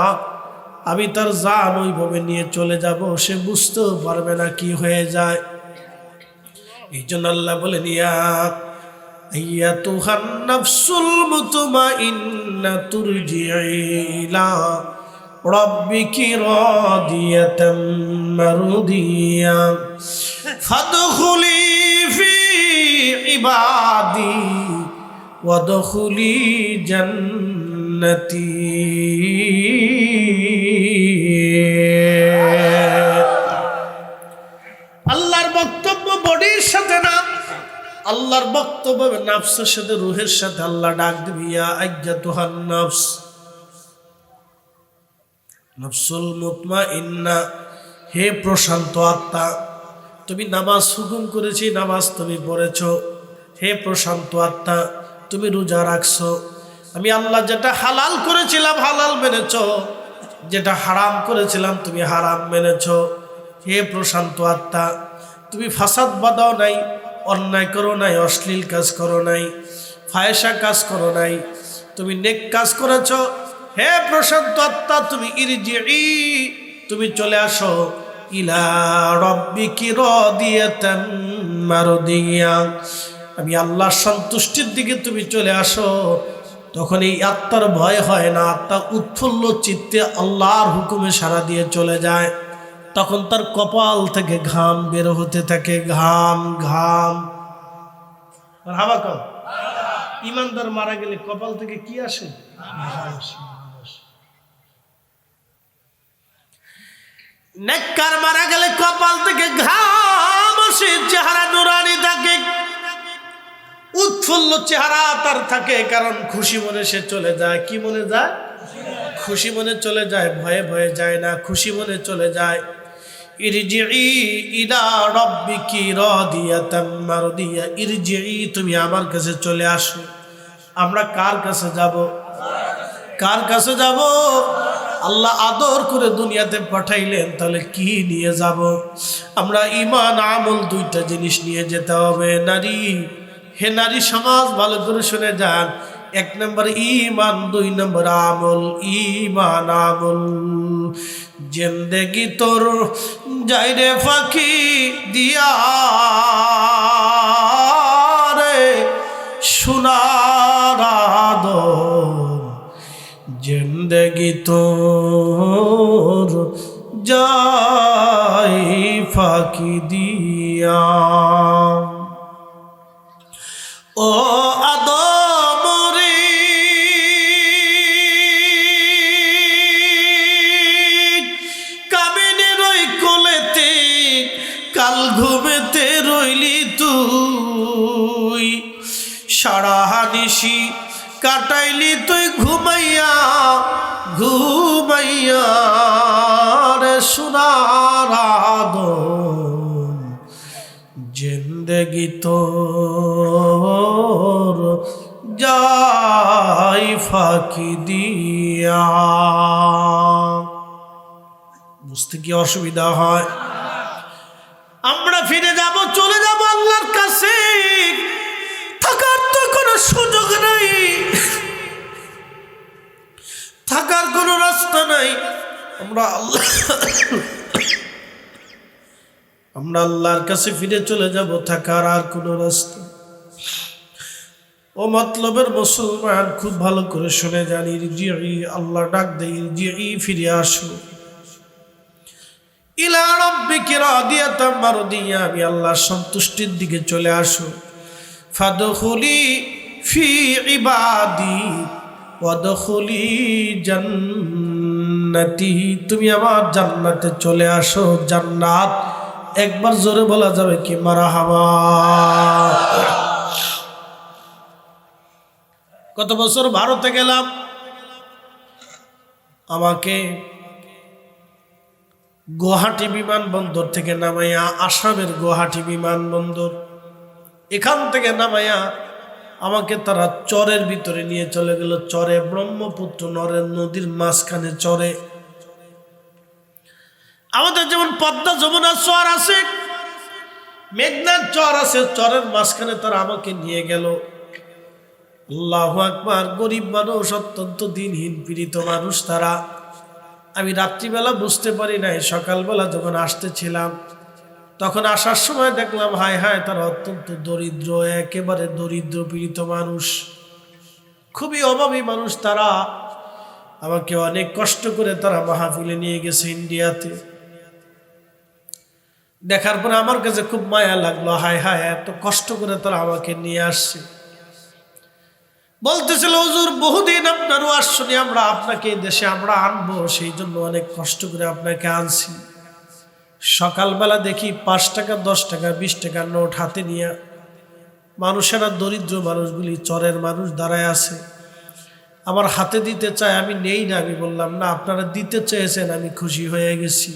আমি তার জান ওইভাবে নিয়ে চলে যাব, সে বুঝতেও পারবে না কি হয়ে যায়। এই জন্য আল্লাহ বলেন, আইয়াতুহান নাফসুল মুতমাইন্না তুরজিই ইলা রাব্বিকি রাদিয়াতাম মারদিয়া ফাদখুলি ফি ইবাদি ওয়াদখুলি জান্নাতি। আল্লাহর বক্তব্য বডির সাথে না, আল্লাহর বক্তব্য নাফসের সাথে, রূহের সাথে। আল্লাহ ডাক দিবি, ইয়া আইয়াতুহান নাফস, নাফসুল মুতমাইন্না, হে প্রশান্ত আত্মা, তুমি নামাজ হুকুম করেছি, নামাজ তুমি পড়েছ। হে প্রশান্ত আত্মা, তুমি রোজা রাখছো। আমি আল্লাহ যেটা হালাল করেছিলাম হালাল মেনেছ, যেটা হারাম করেছিলাম তুমি হারাম মেনেছ। হে প্রশান্ত আত্মা, তুমি ফাসাদ বাঁধাও নাই, অন্যায় করো নাই, অশ্লীল কাজ করো নাই, ফায়সা কাজ করো নাই, তুমি নেক কাজ করেছ। হে প্রশান্ত আত্মা, তুমি ইরজিই, তুমি চলে আসো, ইলা রাব্বিকি রাদিয়াতাম মারদিয়া, আমি আল্লাহর সন্তুষ্টির দিকে তুমি চলে আসো। তখন এই আত্মার ভয় হয় না, আত্মা উৎফুল্ল চিত্তে আল্লাহর হুকুমে সাড়া দিয়ে চলে যায়। তখন তার কপাল থেকে ঘাম বের হতে থাকে, ঘাম ঘাম। হাওয়া কম। ইমানদার মারা গেলে কপাল থেকে কি আসে? নেককার মারা গেলে কপাল থেকে ঘাম আসে, চেহারা নুরানি থাকে, উৎফুল্ল চেহারা তার থাকে, কারণ খুশি মনে সে চলে যায়। কি মনে যায়? খুশি মনে চলে যায়, ভয়ে ভয়ে যায় না, খুশি মনে চলে যায়। ইরজিই ইলা রাব্বিকি রাদিয়াতাম মারদিয়া, ইরজিই, তুমি আমার কাছে চলে আসো। আমরা কার কাছে যাব? কার কাছে যাব? আল্লাহ আদর করে দুনিয়াতে পাঠাইলেন, তাহলে কি নিয়ে যাব? আমরা ঈমান আমল দুইটা জিনিস নিয়ে যেতে হবে। নারী, হে নারী সমাজ, ভালো করে শুনে যান। 1 নম্বর ঈমান, 2 নম্বর আমল। ঈমান আমল, জিন্দেগি তোর যাই রে ফাঁকি দিয়া রে সোনার আদর, জিন্দেগি তোর যাই ফাঁকি দিয়া। ও আদম রে, কাবিনের ওই কোলেতে কাল ঘুমেতে রইলি তুই, কাটাইলি তুই ঘুমাইয়া ঘুমাইয়া রে সোনার আদম, জিন্দেগি তোর যাই ফাঁকি দিয়া। বুঝতে কি অসুবিধা হয়? আমরা ফিরে যাব, চলে যাব আল্লাহর কাছে, থাকার তো কোনো সুযোগ নাই, থাকার কোনো রাস্তা নাই। আমরা আল্লাহর কাছে ফিরে চলে যাব, থাকার আর কোনো রাস্তা। ও মতলবের মুসলমান, খুব ভালো করে শুনে জানি, ইরজিই, আল্লাহ ডাক দেয়, ইরজিই, ফিরে আসো, ইলা রাব্বিকি রাদিয়াতাম মারদিয়া, আমি আল্লাহর সন্তুষ্টির দিকে চলে আসো। ফাদখুলি ফি ইবাদি ওয়াদখুলি জান্নাতি, তুমি আমার জান্নাতে চলে আসো। জান্নাত একবার জোরে বলা যাবে কি মারহাবা? কত বছর ভারতে গেলাম, আমাকে গুয়াহাটি বিমানবন্দর থেকে নামাইয়া, আসামের গুয়াহাটি বিমানবন্দর, এখান থেকে নামাইয়া আমাকে তারা চরের ভিতরে নিয়ে চলে গেল। চরে, ব্রহ্মপুত্র নদীর মাঝখানে চরে। আমাদের যেমন পদ্মা যমুনার চর আছে, মেঘনার চর আছে, চরের মাঝখানে তারা আমাকে নিয়ে গেল। আল্লাহু আকবার। গরিব মানুষ, অত্যন্ত দিনহীন পীড়িত মানুষ তারা। আমি রাত্রিবেলা বুঝতে পারি নাই, সকালবেলা যখন আসতেছিলাম তখন আসার সময় দেখলাম হায় হায়, তারা অত্যন্ত দরিদ্র, একেবারে দরিদ্র পীড়িত মানুষ, খুবই অভাবী মানুষ তারা। আমাকে অনেক কষ্ট করে তারা মাহফিলে নিয়ে গেছে ইন্ডিয়াতে। দেখার পরে আমার কাছে খুব মায়া লাগলো, হায় হায়, এত কষ্ট করে তারা আমাকে নিয়ে আসছে। বলতেছিল, হুজুর বহুদিন আপনার ওয়াজ শুনি, আমরা আপনাকে এই দেশে আমরা আনবো, সেই জন্য অনেক কষ্ট করে আপনাকে আনছি। সকালবেলা দেখি 5 টাকা, 10 টাকা, 20 টাকার নোট হাতে নিয়ে মানুষেরা, দরিদ্র মানুষগুলি, চরের মানুষ দাঁড়ায় আছে, আমার হাতে দিতে চায়, আমি নেই না। আমি বললাম, না, আপনারা দিতে চেয়েছেন, আমি খুশি হয়ে গেছি,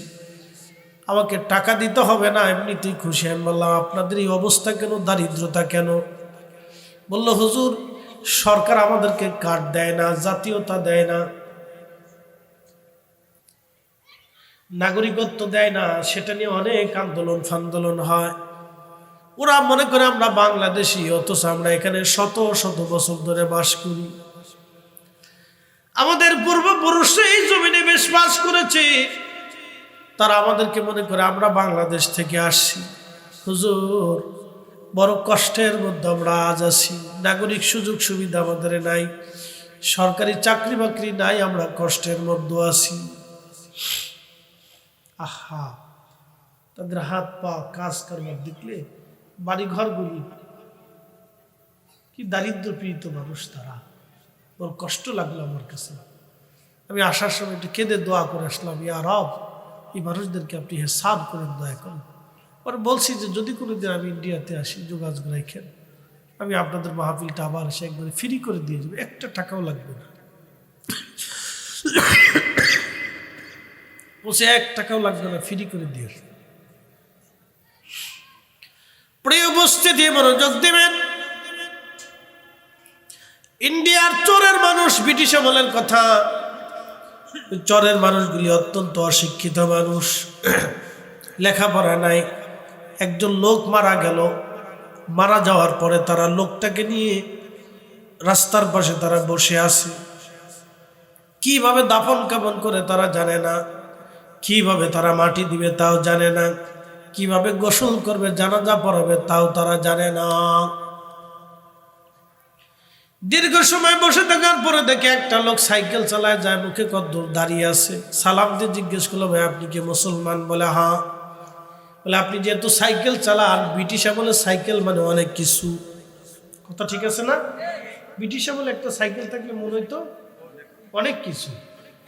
আমাকে টাকা দিতে হবে না, এমনিতেই খুশি। আমি বললাম, আপনাদের এই অবস্থা কেন, দারিদ্রতা কেন? বলল, হুজুর সরকার আমাদেরকে কার্ড দেয় না, জাতীয়তা দেয় না, নাগরিকত্ব দেয় না, সেটা নিয়ে অনেক আন্দোলন ফান্দোলন হয়। ওরা মনে করে আমরা বাংলাদেশি, অথচ আমরা এখানে শত শত বছর ধরে বাস করি। আমাদের পূর্বপুরুষরা এই জমিনে বেশ বাস করেছে, তারা আমাদেরকে মনে করে আমরা বাংলাদেশ থেকে আসছি। হুজুর বড় কষ্টের মধ্যে আমরা আজ আছি, নাগরিক সুযোগ সুবিধা আমাদের নাই, সরকারি চাকরি বাকরি নাই, আমরা কষ্টের মধ্যে আছি। আহা, তাদের হাত পা কাজ করবার দেখলে, বাড়ি ঘরগুলি, কি দারিদ্র পীড়িত মানুষ তারা, বড় কষ্ট লাগলো আমার কাছে। আমি আসার সময় একটু কেঁদে দোয়া করে আসলাম, ইয়া রব, এই মানুষদেরকে আপনি হিসাব করেন, দয়া করেন। পরে বলছি যে যদি কোনোদিন আমি ইন্ডিয়াতে আসি, যোগাযোগ রাখেন, আমি আপনাদের মাহফিলটা আবার এসে একবারে ফ্রি করে দিয়ে যাবো, একটা টাকাও লাগবে না। বলছে 1 টাকাও লাগবে না, ফ্রি করে দিয়ে। প্রিয় উপস্থিতি, মনোযোগ দেবেন। ইন্ডিয়ার চরের মানুষ, ব্রিটিশ আমলের কথা, চরের মানুষগুলি অত্যন্ত অশিক্ষিত মানুষ, লেখাপড়া নাই। একজন লোক মারা গেল, মারা যাওয়ার পরে তারা লোকটাকে নিয়ে রাস্তার পাশে তারা বসে আছে। কিভাবে দাফন কাফন করে তারা জানে না, কিভাবে তারা মাটি দিবে তাও জানে না, কিভাবে গোসল করবে, জানাজা পড়াবে তাও তারা জানে না। দীর্ঘ সময় বসে থাকার পরে দেখে একটা লোক সাইকেল চালায় যায়, মুখে কদ্দূর দাঁড়িয়ে আছে। সালাম দিয়ে জিজ্ঞেস করলো, ভাই আপনি কি মুসলমান? বলে হ্যাঁ। বলে আপনি যেহেতু সাইকেল চালান, ব্রিটিশ আমলে সাইকেল মানে অনেক কিছু, কথা ঠিক আছে না? ব্রিটিশ আমলে একটা সাইকেল থাকলে মনে হইতো অনেক কিছু।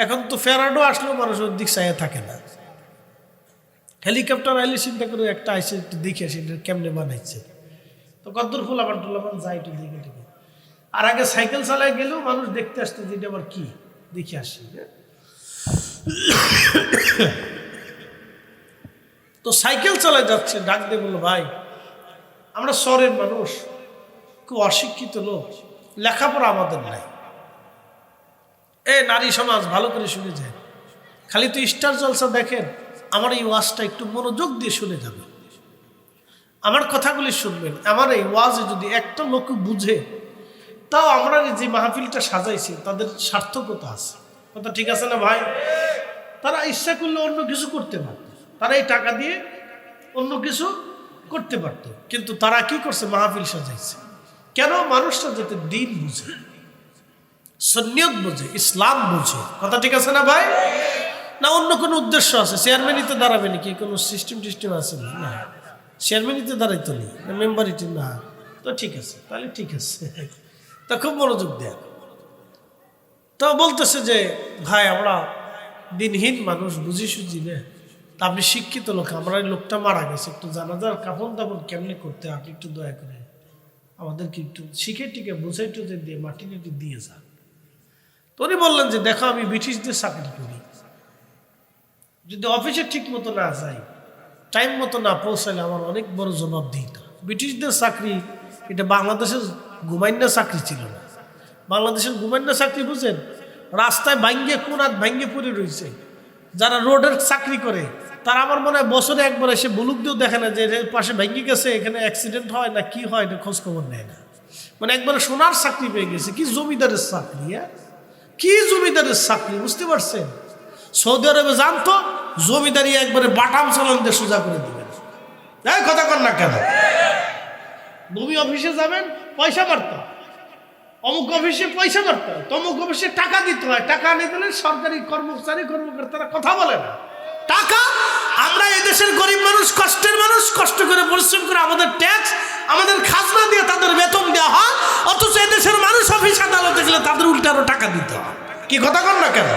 এখন তো ফেরাডো আসলেও মানুষ ওর দিক চাইয়ে থাকে না। হেলিকপ্টার আইলে চিন্তা করে একটা আইসে একটু দেখে আসি কেমনে বানাইছে, তো কদ্দূর ফুলাবান টুলাবান যায় একটু দেখে টেকে। আর আগে সাইকেল চালায় গেলেও মানুষ দেখতে আসতো যে এটা আবার কি, দেখে আসি। তো সাইকেল চালায় যাচ্ছে, ডাক দিয়ে বললো, ভাই আমরা শহরের মানুষ, খুব অশিক্ষিত লোক, লেখাপড়া আমাদের নাই। নারী সমাজ ভালো করে শুনে যায়, খালি তো স্টার জলসা দেখেন, আমার এই ওয়াজটা একটু মনোযোগ দিয়ে শুনে যাবে, আমার কথাগুলি শুনবেন। আমার এই ওয়াজে যদি একটা লোক বুঝে, তাও আমরা যে মাহফিলটা সাজাইছি তাদের সার্থকতা আছে। কথা ঠিক আছে না ভাই? তারা ইচ্ছা করলে অন্য কিছু করতে পারত, তারা এই টাকা দিয়ে অন্য কিছু করতে পারত, কিন্তু তারা কি করছে? মাহফিল সাজাইছে। কেন? মানুষটা যাতে দিন বুঝে, সুন্নিয়ত বুঝে, ইসলাম বুঝে। কথা ঠিক আছে না ভাই? না অন্য কোনো উদ্দেশ্য আছে? চেয়ারম্যানিতে দাঁড়াবে নাকি? কোনো সিস্টেম টিস্টেম আছে না? চেয়ারম্যানিতে দাঁড়াইতো নি, মেম্বারিটি না, তো ঠিক আছে, তাহলে ঠিক আছে। তা খুব মনোযোগ দেয়। তো বলতেছে যে ভাই আমরা দিনহীন মানুষ, বুঝি সুঝি না, তা আপনি শিক্ষিত লোক, আমরা এই লোকটা মারা গেছে, একটু জানাজার কাফন দাফন কেমনি করতে, আপনি একটু দয়া করে আমাদেরকে একটু শিখে টিকে বুঝাই টুঝে দিয়ে মাটি টাটি দিয়ে যান। তো উনি বললেন যে দেখো আমি ব্রিটিশদের চাকরি করি, যদি অফিসে ঠিক মতো না যাই, টাইম মতো না পৌঁছালে আমার অনেক বড় জবাবদিহিতা। ব্রিটিশদের চাকরি এটা বাংলাদেশের ঘুমাইন্না চাকরি ছিল না। বাংলাদেশের ঘুমাইন্না চাকরি বুঝেন? রাস্তায় ভাঙ্গে কোনাত ভাঙ্গে পড়ে রয়েছে। যারা রোডের চাকরি করে তারা আমার মনে হয় বছরে একবার এসে বুলুক দিয়েও দেখে না যে পাশে ভেঙে গেছে, এখানে অ্যাক্সিডেন্ট হয় না কি হয়, এটা খোঁজ খবর নেয় না। মানে একবারে সোনার চাকরি পেয়ে গেছে। কি জমিদারের চাকরি, কি জমিদারের চাকরি, বুঝতে পারছেন? সৌদি আরবে জানতো জমিদারি একবারে বাটাম চালান দিয়ে সোজা করে দিবেন। তাই কথা কর না কেন? ভূমি অফিসে যাবেন, পয়সা মারতে, অমুক অফিসে পয়সা মারতে হয়, তমুক অফিসে টাকা দিতে হয়, টাকা নিয়ে দিলে সরকারি কর্মচারী কর্মকর্তারা কথা বলে না। টাকা আমরা এদেশের গরিব মানুষ, কষ্টের মানুষ, কষ্ট করে পরিশ্রম করে আমাদের ট্যাক্স, আমাদের খাজনা দিয়ে তাদের বেতন দেওয়া হয়, অথচ এদেশের মানুষ অফিস আদালতে গেলে তাদের উল্টে আরো টাকা দিতে হয়। কি কথা কর না কেন?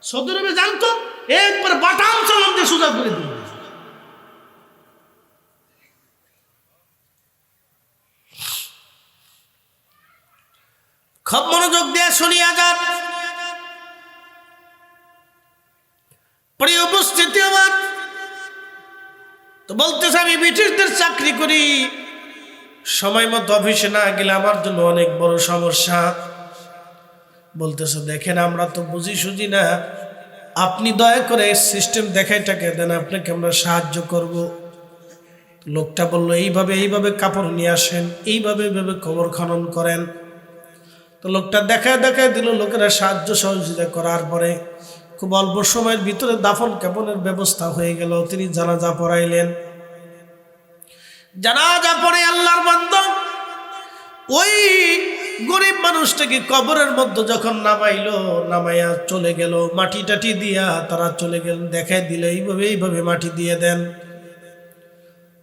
সৌদি আরবে জানতো একবার বাটাম চালান দিয়ে সোজা করে দিল। খুব মনোযোগ দিয়ে শুনিয়া যান। প্রিয় উপস্থিতি আমার, তো বলতেছে আমি ব্রিটিশদের চাকরি করি, সময় মতো অফিসে না গেলে আমার জন্য অনেক বড় সমস্যা। বলতেছে দেখেন আমরা তো বুঝি সুঝি না, আপনি দয়া করে সিস্টেম দেখাই টাকা দেন, আপনাকে আমরা সাহায্য করব। লোকটা বলল এইভাবে এইভাবে কাপড় নিয়ে আসেন, এইভাবে এইভাবে কবর খনন করেন। তো লোকটা দেখায় দেখায় দিল। লোকেরা সাহায্য সহযোগিতা করার পরে খুব অল্প সময়ের ভিতরে দাফন কাফনের ব্যবস্থা হয়ে গেল। তিনি জানাজা পড়াইলেন। জানাজা পড়ে আল্লাহর বান্দা ওই গরিব মানুষটাকে কবরের মধ্যে যখন নামাইলো, নামাইয়া চলে গেল, মাটি টাটি দিয়া তারা চলে গেল, দেখায় দিলে এইভাবে এইভাবে মাটি দিয়ে দেন।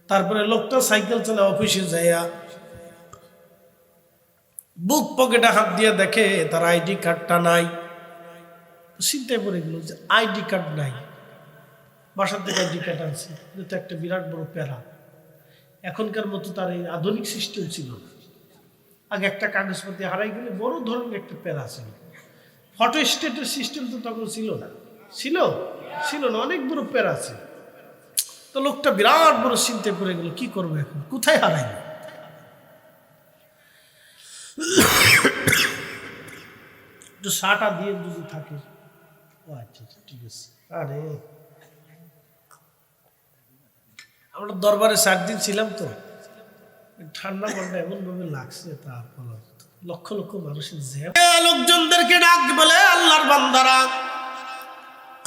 তারপরে লোকটা সাইকেল চালা অফিসে যাইয়া বুক পকেটে হাত দিয়ে দেখে তার আইডি কার্ডটা নাই। চিন্তায় পড়ে গেল যে আইডি কার্ড নাই, বাসার থেকে আইডি কার্ড আনছে, এটা তো একটা বিরাট বড় প্যারা। এখনকার মতো তার এই আধুনিক সিস্টেম ছিল না। আগে একটা কাগজপত্র হারাই গেলে বড় ধরনের একটা প্যারা ছিল। ফটো স্টেটের সিস্টেম তো তখন ছিল না, ছিল না, অনেক বড় প্যারা ছিল। তো লোকটা বিরাট বড় চিন্তায় পড়ে গেল, কি করবো এখন, কোথায় হারাইল? একটু শাটা দিয়ে যদি থাকে, ও আচ্ছা ঠিক আছে। আরে আমরা দরবারে 4 দিন ছিলাম, তো ঠান্ডা মন্ডা এমন ভাবে লাগছে, তারপর লক্ষ লক্ষ মানুষের লোকজনদেরকে ডাক বলে আল্লাহর বান্দারা,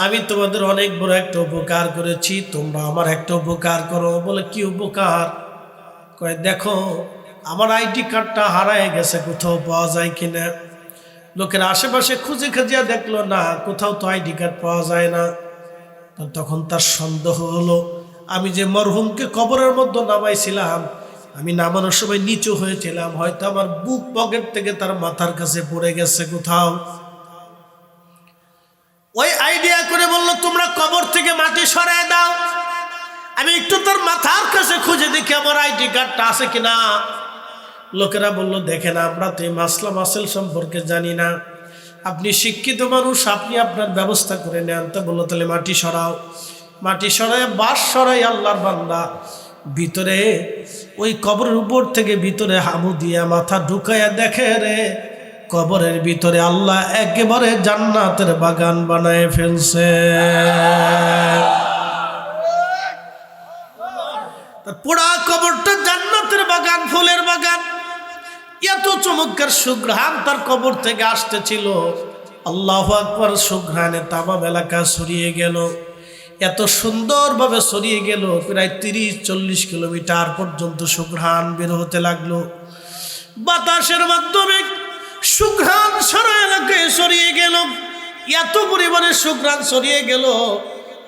আমি তোমাদের অনেক বড় একটা উপকার করেছি, তোমরা আমার একটা উপকার করো। বলে কি উপকার? কয় দেখো আমার আইডি কার্ডটা হারায় গেছে, কোথাও পাওয়া যায় কিনা। লোকের আশেপাশে খুঁজে খুঁজিয়া দেখলো না, কোথাও তো আইডি কার্ড পাওয়া যায় না। তখন তার সন্দেহ হলো, আমি যে মরহুমকে কবরের মধ্যে নামাইছিলাম, আমি নামানোর সময় নিচু হয়েছিলাম, হয়তো আমার বুক পকেট থেকে তার মাথার কাছে পড়ে গেছে কোথাও। ওই আইডিয়া করে বলল তোমরা কবর থেকে মাটি সরায় দাও, আমি একটু তোর মাথার কাছে খুঁজে দেখি আমার আইডি কার্ডটা আছে কিনা। লোকেরা বলল, দেখেন আমরা তো এই মাসলা মাসেল সম্পর্কে জানি না, আপনি শিক্ষিত মানুষ, আপনি আপনার ব্যবস্থা করে নেন। তো বললো, তাহলে মাটি সরাও। মাটি সরায় বাঁশ সরাই আল্লাহর বান্দা ভিতরে ওই কবরের উপর থেকে ভিতরে হামু দিয়া মাথা ঢুকাইয়া দেখে রে, কবরের ভিতরে আল্লাহ একেবারে জান্নাতের বাগান বানায় ফেলছে। পুরা কবরটা জান্নাতের বাগান, ফুলের বাগান। এত চমৎকার সুঘ্রাণ তার কবর থেকে আসতেছিল। আল্লাহু আকবার, সুঘ্রাণে তামাম এলাকা ছড়িয়ে গেল, এত সুন্দরভাবে ছড়িয়ে গেল, প্রায় 30-40 কিলোমিটার পর্যন্ত সুঘ্রাণ বের হতে লাগলো। বাতাসের মাধ্যমে সুঘ্রাণ সারা এলাকায় ছড়িয়ে গেল, এত পরিমাণে সুঘ্রাণ ছড়িয়ে গেল,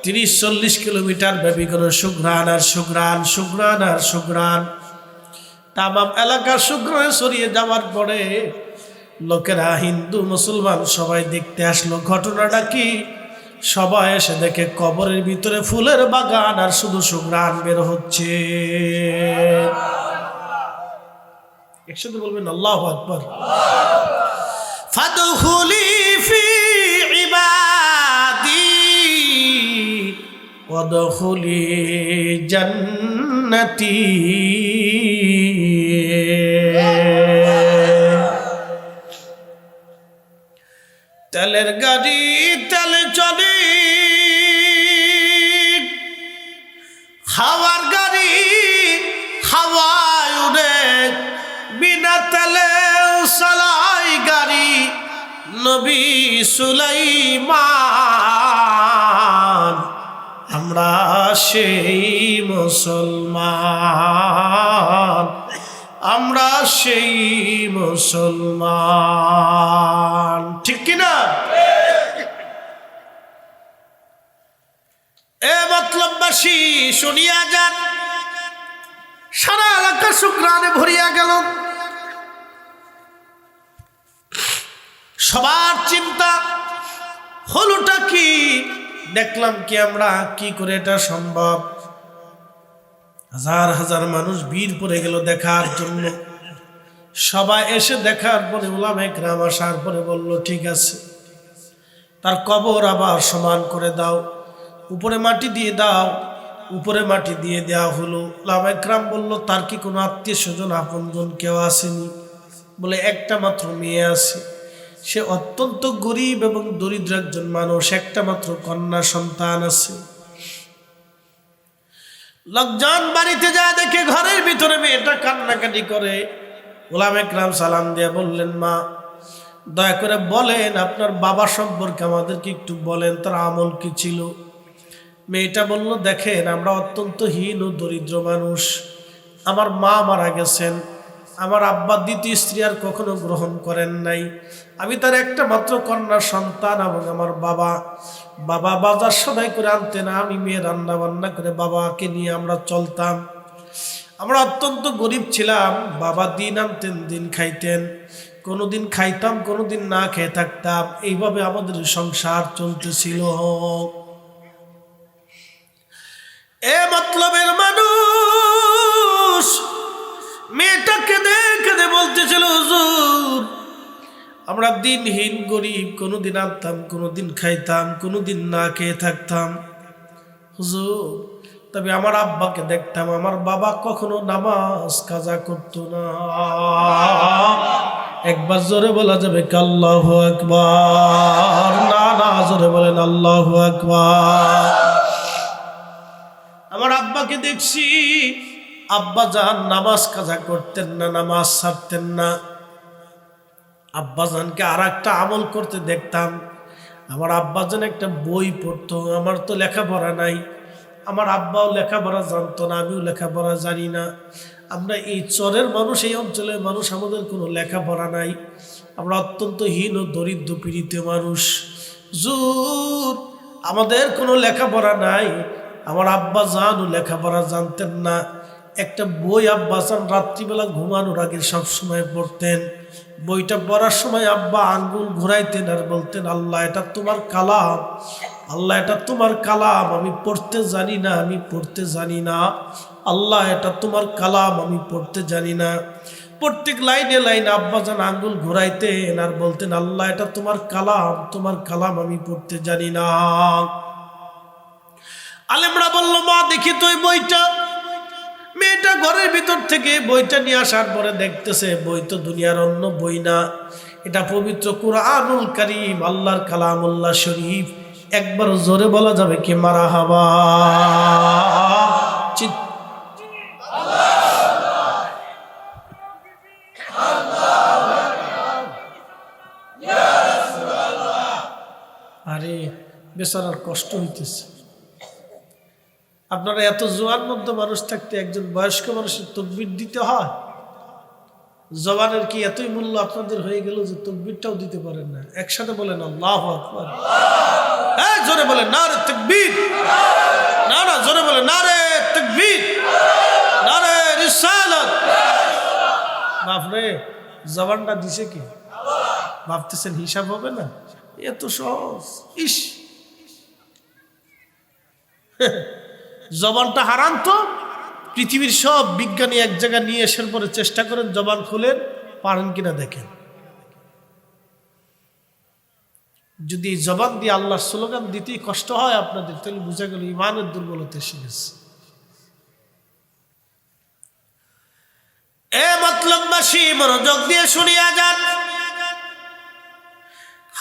30-40 কিলোমিটার ব্যাপী কোনো সুঘ্রাণ আর সুঘ্রাণ, সুঘ্রাণ আর সুঘ্রাণ। তামাম এলাকা সুঘ্রাণে ছড়িয়ে যাওয়ার পরে লোকেরা, হিন্দু মুসলমান সবাই দেখতে আসলো। ঘটনাটা কি? সবাই এসে দেখে কবরের ভিতরে ফুলের বাগান আর শুধু সুঘ্রাণ বের হচ্ছে। একসাথে বলবেন আল্লাহু আকবার। ফাদখুলি ফি ইবাদি ওয়াদখুলি জান্নাতি। তেলের গাড়ি তেলে চলে, হাওয়ার গাড়ি হাওয়ায় উড়ে, বিনা তেলে চালাই গাড়ি নবী সুলাইমান। আমরা সেই মুসলমান, আমরা সেই মুসলমান, ঠিক কিনা? এ মতলববাসী শুনিয়া যান, সারা এলাকা শুক্রানে ভরিয়া গেল। সবার চিন্তা হলোটা কি? দেখলাম কি আমরা, কি করে এটা সম্ভব? হাজার হাজার মানুষ ভিড় পড়ে গেল দেখার জন্য। সবাই এসে দেখার পরে উলামায়ে কেরাম আসার পরে বলল, ঠিক আছে, তার কবর আবার সমান করে দাও, উপরে মাটি দিয়ে দাও। উপরে মাটি দিয়ে দেওয়া হলো। উলামায়ে কেরাম বলল, তার কি কোনো আত্মীয় স্বজন আপনজন কেউ আসেনি? বলে, একটা মাত্র মেয়ে আছে, সে অত্যন্ত গরিব এবং দরিদ্র একজন মানুষ, একটা মাত্র কন্যা সন্তান আছে। লোকজন বাড়িতে যায়, দেখে ঘরের ভিতরে মেয়েটা কান্নাকাটি করে। উলামায়ে কেরাম সালাম দিয়ে বললেন, মা দয়া করে বলেন আপনার বাবা সম্পর্কে আমাদেরকে একটু বলেন, তার আমল কি ছিল? মেয়েটা বলল, দেখেন আমরা অত্যন্ত হীন ও দরিদ্র মানুষ, আমার মা মারা গেছেন, আমার আব্বা দ্বিতীয় স্ত্রী আর কখনো গ্রহণ করেন নাই, আমি তার একটা মাত্র কন্যা সন্তান। এবং আমার বাবা বাজার সদাই করে আনতেন, আমি মেয়ে রান্না বান্না করে বাবাকে নিয়ে আমরা চলতাম। আমরা অত্যন্ত গরিব ছিলাম, বাবা দিন আনতেন, দিন খাইতেন, কোনোদিন খাইতাম, কোনোদিন না খেয়ে থাকতাম, এইভাবে আমাদের সংসার চলতেছিল। এ মতলবের মানুষ মেয়েটাকে দেখে বলতেছিল, হুজুর আমরা দিনহীন গরিব, কোনোদিন আনতাম, কোনোদিন খাইতাম, কোনোদিন না খেয়ে থাকতাম। হুজুর তবে আমার আব্বাকে দেখতাম, আমার বাবা কখনো নামাজ কাজা করতো না। একবার জোরে বলা যাবে আল্লাহু আকবার? না না, জোরে বলেন আল্লাহু আকবার। আমার আব্বাকে দেখছি, আব্বা জান নামাজ কাজা করতেন না, নামাজ ছাড়তেন না। আব্বাজানকে আর একটা আমল করতে দেখতাম, আমার আব্বাজান একটা বই পড়তো। আমার তো লেখাপড়া নাই, আমার আব্বাও লেখাপড়া জানতো না, আমিও লেখাপড়া জানি না। আমরা এই চরের মানুষ, এই অঞ্চলের মানুষ, আমাদের কোনো লেখাপড়া নাই, আমরা অত্যন্ত হীন ও দরিদ্র পীড়িত মানুষ। জুর আমাদের কোনো লেখাপড়া নাই, আমার আব্বাজানও লেখাপড়া জানতেন না। একটা বই আব্বাজান রাত্রিবেলা ঘুমানোর আগে সবসময় পড়তেন। বইটা পড়ার সময় আব্বা আঙ্গুল ঘুরাইতেন আর বলতেন, আল্লাহ এটা তোমার কালাম, আল্লাহ এটা তোমার কালাম, আমি পড়তে জানি না, আমি পড়তে জানি না, আল্লাহ এটা তোমার কালাম, আমি পড়তে জানি না। প্রত্যেক লাইনে লাইনে আব্বাজান আঙ্গুল ঘুরাইতেন আর বলতেন, আল্লাহ এটা তোমার কালাম, তোমার কালাম আমি পড়তে জানি না। আলেমরা বলল, মা দেখি তো এই বইটা। মেয়েটা ঘরের ভিতর থেকে বইটা নিয়ে আসার পরে দেখতেছে বই তো দুনিয়ার অন্য বই না, এটা পবিত্র কুরআনুল কারীম, আল্লাহর কালামুল্লাহ শরীফ। একবার জোরে বলা যাবে কি মারহাবা? আরে বেচারার কষ্ট হইতেছে। আপনারা এত জোয়ার মধ্যে মানুষ থাকতে একজন বয়স্ক মানুষের তাকবীর দিতে হয়? জবানের কি এতই মূল্য আপনাদের হয়ে গেল যে তাকবীরটাও দিতে পারেন না? একসাথে বলেন আল্লাহু আকবার। হ্যাঁ, জোরে বলেন নারে তাকবীর। না না, জোরে বলেন নারে তাকবীর, নারে রিসালাত। বাপরে, জবানটা দিছে কি? ভাবতেছেন হিসাব হবে না? এত সহজ। ইস, জবানটা হারান তো। পৃথিবীর সব বিজ্ঞানী এক জায়গায় নিয়ে আসার পরে চেষ্টা করেন জবান খুলেন, পারেন কিনা দেখেন। যদি জবান দিয়ে আল্লাহর স্লোগান দিতেই কষ্ট হয় আপনাদের, তাহলে বুঝা গেল ইমানের দুর্বলতা এসে গেছে। এ মতলববাসী, মনোযোগ দিয়ে শুনিয়া যান।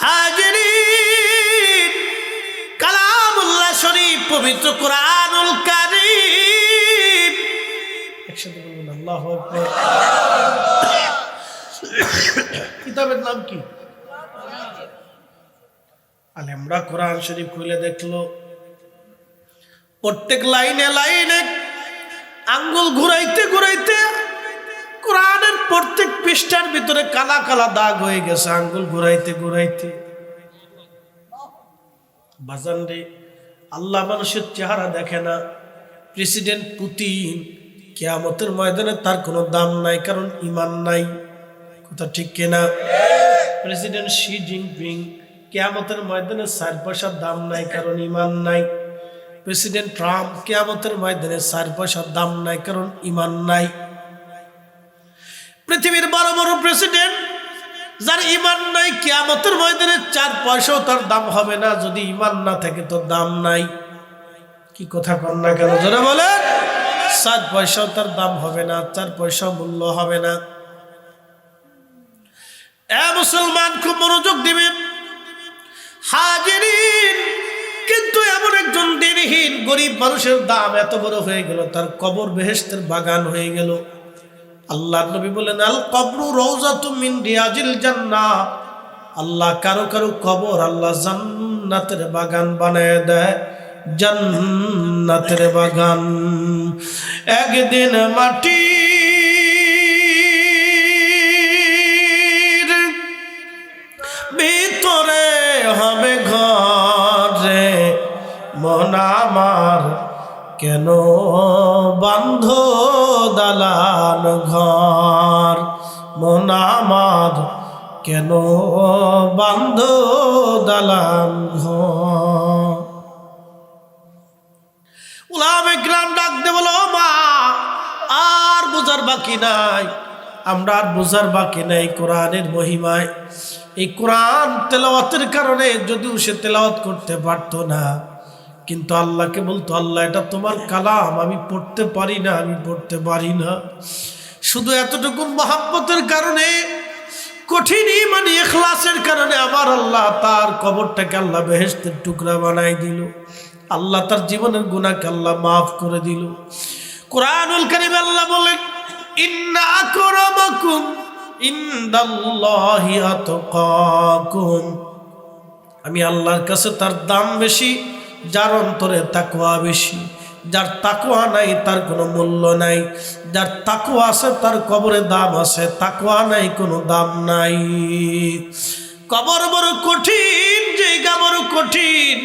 হাজিরিন, কালামুল্লাহ শরীফ, পবিত্র কুরআনুল কারীম। একসাথে বলুন আল্লাহু আকবার। কিতাবের নাম কি? আলেমরা কোরআন শরীফ খুলে দেখলো, প্রত্যেক লাইনে লাইনে আঙ্গুল ঘুরাইতে ঘুরাইতে কোরআনের প্রত্যেক পৃষ্ঠার ভিতরে কালা কালা দাগ হয়ে গেছে, আঙ্গুল ঘুরাইতে ঘুরাইতে। বাজান রে, আল্লাহ মানুষের চেহারা দেখে না। প্রেসিডেন্ট পুতিন কিয়ামতের ময়দানে তার কোনো দাম নাই, কারণ ঈমান নাই। কথা ঠিক কিনা? প্রেসিডেন্ট শি জিনপিং কিয়ামতের ময়দানে 4 পয়সার দাম নাই, কারণ ঈমান নাই। প্রেসিডেন্ট ট্রাম্প কিয়ামতের ময়দানে 4 পয়সার দাম নাই, কারণ ঈমান নাই। পৃথিবীর বড় বড় প্রেসিডেন্ট যার ঈমান নাই, কিয়ামতের ময়দানে 4 পয়সাও তার দাম হবে না। যদি ঈমান না থাকে তো দাম নাই। কি কথা কন না কেন? জোরে বলেন। 4 পয়সাও তার দাম হবে না, 4 পয়সাও মূল্য হবে না। এ মুসলমান, খুব মনোযোগ দিবেন। হাজিরিন, কিন্তু এমন একজন দিনহীন গরিব মানুষের দাম এত বড় হয়ে গেল, তার কবর বেহেশতের বাগান হয়ে গেল। আল্লাহর নবী বলেন, আল কবরু রাউযাতুম মিন রিয়াজিল জান্নাহ। আল্লাহ কারো কারো কবর আল্লাহ জান্নাতের বাগান বানায় দেয়, জান্নাতের বাগান। একদিন মাটির ভিতরে হবে ঘরে, মন আমার কেন বান্ধ দালান ঘর, মন আমার কেন বান্ধ দালান ঘর। উলামায়ে কিরাম ডাক দে বলো, মা আর বোঝার বাকি নাই, আমরা আর বোঝার বাকি নাই কোরআনের মহিমায়। এই কোরআন তেলাওয়াতের কারণে, যদিও সে তেলাওয়াত করতে পারতো না, কিন্তু আল্লাহকে বলতো, আল্লাহ এটা তোমার কালাম, আমি পড়তে পারি না, আমি পড়তে পারি না। শুধু এতটুকু মহব্বতের কারণে, কঠিন ঈমান ইখলাসের কারণে আমার আল্লাহ তার কবরটাকে আল্লাহ বেহেশতের টুকরা বানাই দিল। আল্লাহ তার জীবনের গুনাহকে আল্লাহ মাফ করে দিল। কুরআনুল কারীমে আল্লাহ বলেন, ইন্না আকরামাকুম ইনদাল্লাহি আতকাকুম। আমি আল্লাহর কাছে তার দাম বেশি, যার অন্তরে তাকওয়া বেশি। যার তাকওয়া নাই তার কোনো মূল্য নাই, যার তাকওয়া আছে তার কবরে দাম আছে, তাকওয়া নাই কোনো দাম নাই। কবর বড় কঠিন, জায়গা বড় কঠিন।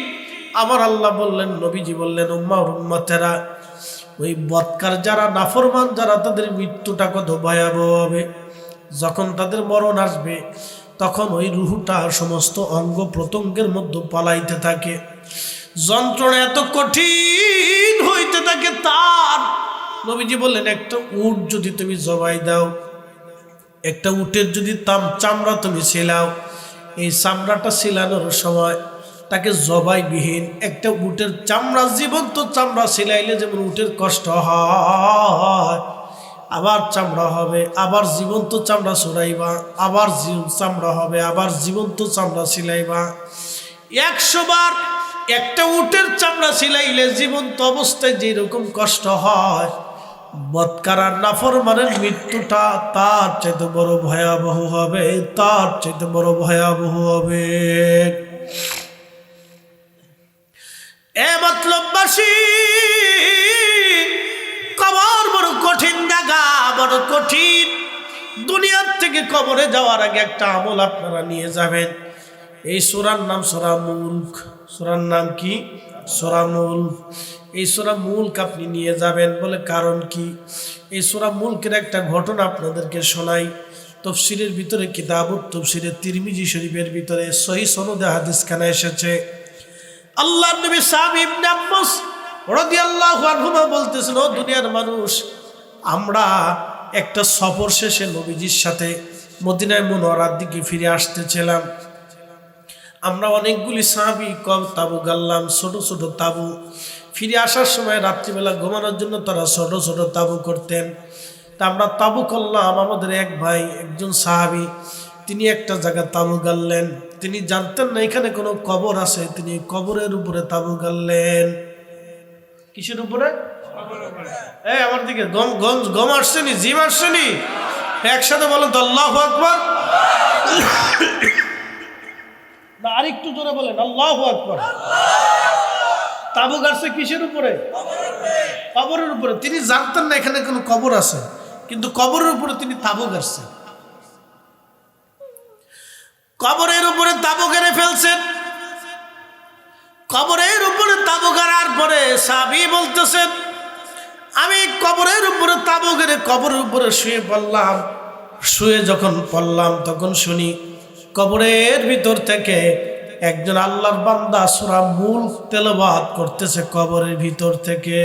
আমার আল্লাহ বললেন, নবীজি বললেন, উম্মতেরা, ওই বদকার যারা, নাফরমান যারা, তাদের মৃত্যুটা কত ভয়াবহ হবে। যখন তাদের মরণ আসবে, তখন ওই রুহটা সমস্ত অঙ্গ প্রত্যঙ্গের মধ্যে পালাইতে থাকে, যন্ত্রণা এত কঠিন হইতে থাকে তার। নবীজি বললেন, একটা উট যদি তুমি জবাই দাও, একটা উটের যদি চামড়া তুমি ছিলাও, এই চামড়াটা ছিলানোর সময় তাকে জবাইবিহীন একটা উটের চামড়া, জীবন্ত চামড়া ছিলাইলে যেমন উটের কষ্ট হয়, আবার চামড়া হবে, আবার জীবন্ত চামড়া ছড়াইবা, আবার চামড়া হবে, আবার জীবন্ত চামড়া ছিলাইবা। 100 বার একটা উটের চামড়া ছিলাইলে জীবন্ত অবস্থায় যেরকম কষ্ট হয়, বৎকার আর নাফরমানের মৃত্যুটা তার চাইতে বড় ভয়াবহ হবে, তার চাইতে বড় ভয়াবহ হবে। মতলববাসী, কবর বড় কঠিন জায়গা, বড় কঠিন। দুনিয়ার থেকে কবরে যাওয়ার আগে একটা আমল আপনারা নিয়ে যাবেন। এই সূরার নাম সূরা মুলক। সূরার নাম কি? সূরা মুলক। এই সূরা মুলক আপনি নিয়ে যাবেন। বলে কারণ কি? এই সূরা মুলকের একটা ঘটনা আপনাদেরকে শোনাই। তাফসীরের ভিতরে কিতাবুত তাফসীরে তিরমিজি শরীফের ভিতরে সহিহ সনদে হাদিসখানা এসেছে। আল্লাহর নবী সাহাব ইবনে আব্বাস রাদিয়াল্লাহু আনহুমা বলতেছেন, ও দুনিয়ার মানুষ, আমরা একটা সফর শেষে নবীজির সাথে মদিনায় মুনওয়ারার দিকে ফিরে আসতেছিলাম। আমরা অনেকগুলি সাহাবী তাবু গাললাম, ছোট ছোট তাবু। ফিরে আসার সময় রাত্রিবেলা ঘুমানোর জন্য তারা ছোট ছোট তাবু করতেন। তা আমরা তাবু করলাম। আমাদের এক ভাই, একজন সাহাবী, তিনি একটা জায়গায় তাবু গাললেন। তিনি জানতেন না এখানে কোনো কবর আছে, তিনি কবরের উপরে তাবু গাললেন। কিসের উপরে? আমার দিকে গম আসছেনি, জিম আসছেনি, একসাথে বলেন তো আল্লাহু আকবার। না, আরেকটু জোরে বলেন আল্লাহু আকবার। তাবু গাড়ছে কিসের উপরে? কবরের উপরে। তিনি জানতেন না এখানে কোনো কবর আছে, কিন্তু কবরের উপরে তিনি তাবু গাড়ছেন। কবরের উপরে তাবু গেড়ে ফেলছেন। কবরের উপরে তাবু গাড়ার পরে সাহাবী বলতেছেন, আমি কবরের উপরে তাবু গেড়ে কবরের উপরে শুয়ে পড়লাম। শুয়ে যখন পড়লাম তখন শুনি কবরের ভিতর থেকে একজন আল্লাহর বান্দা সূরা মুলক তেলাওয়াত করতেছে কবরের ভিতর থেকে।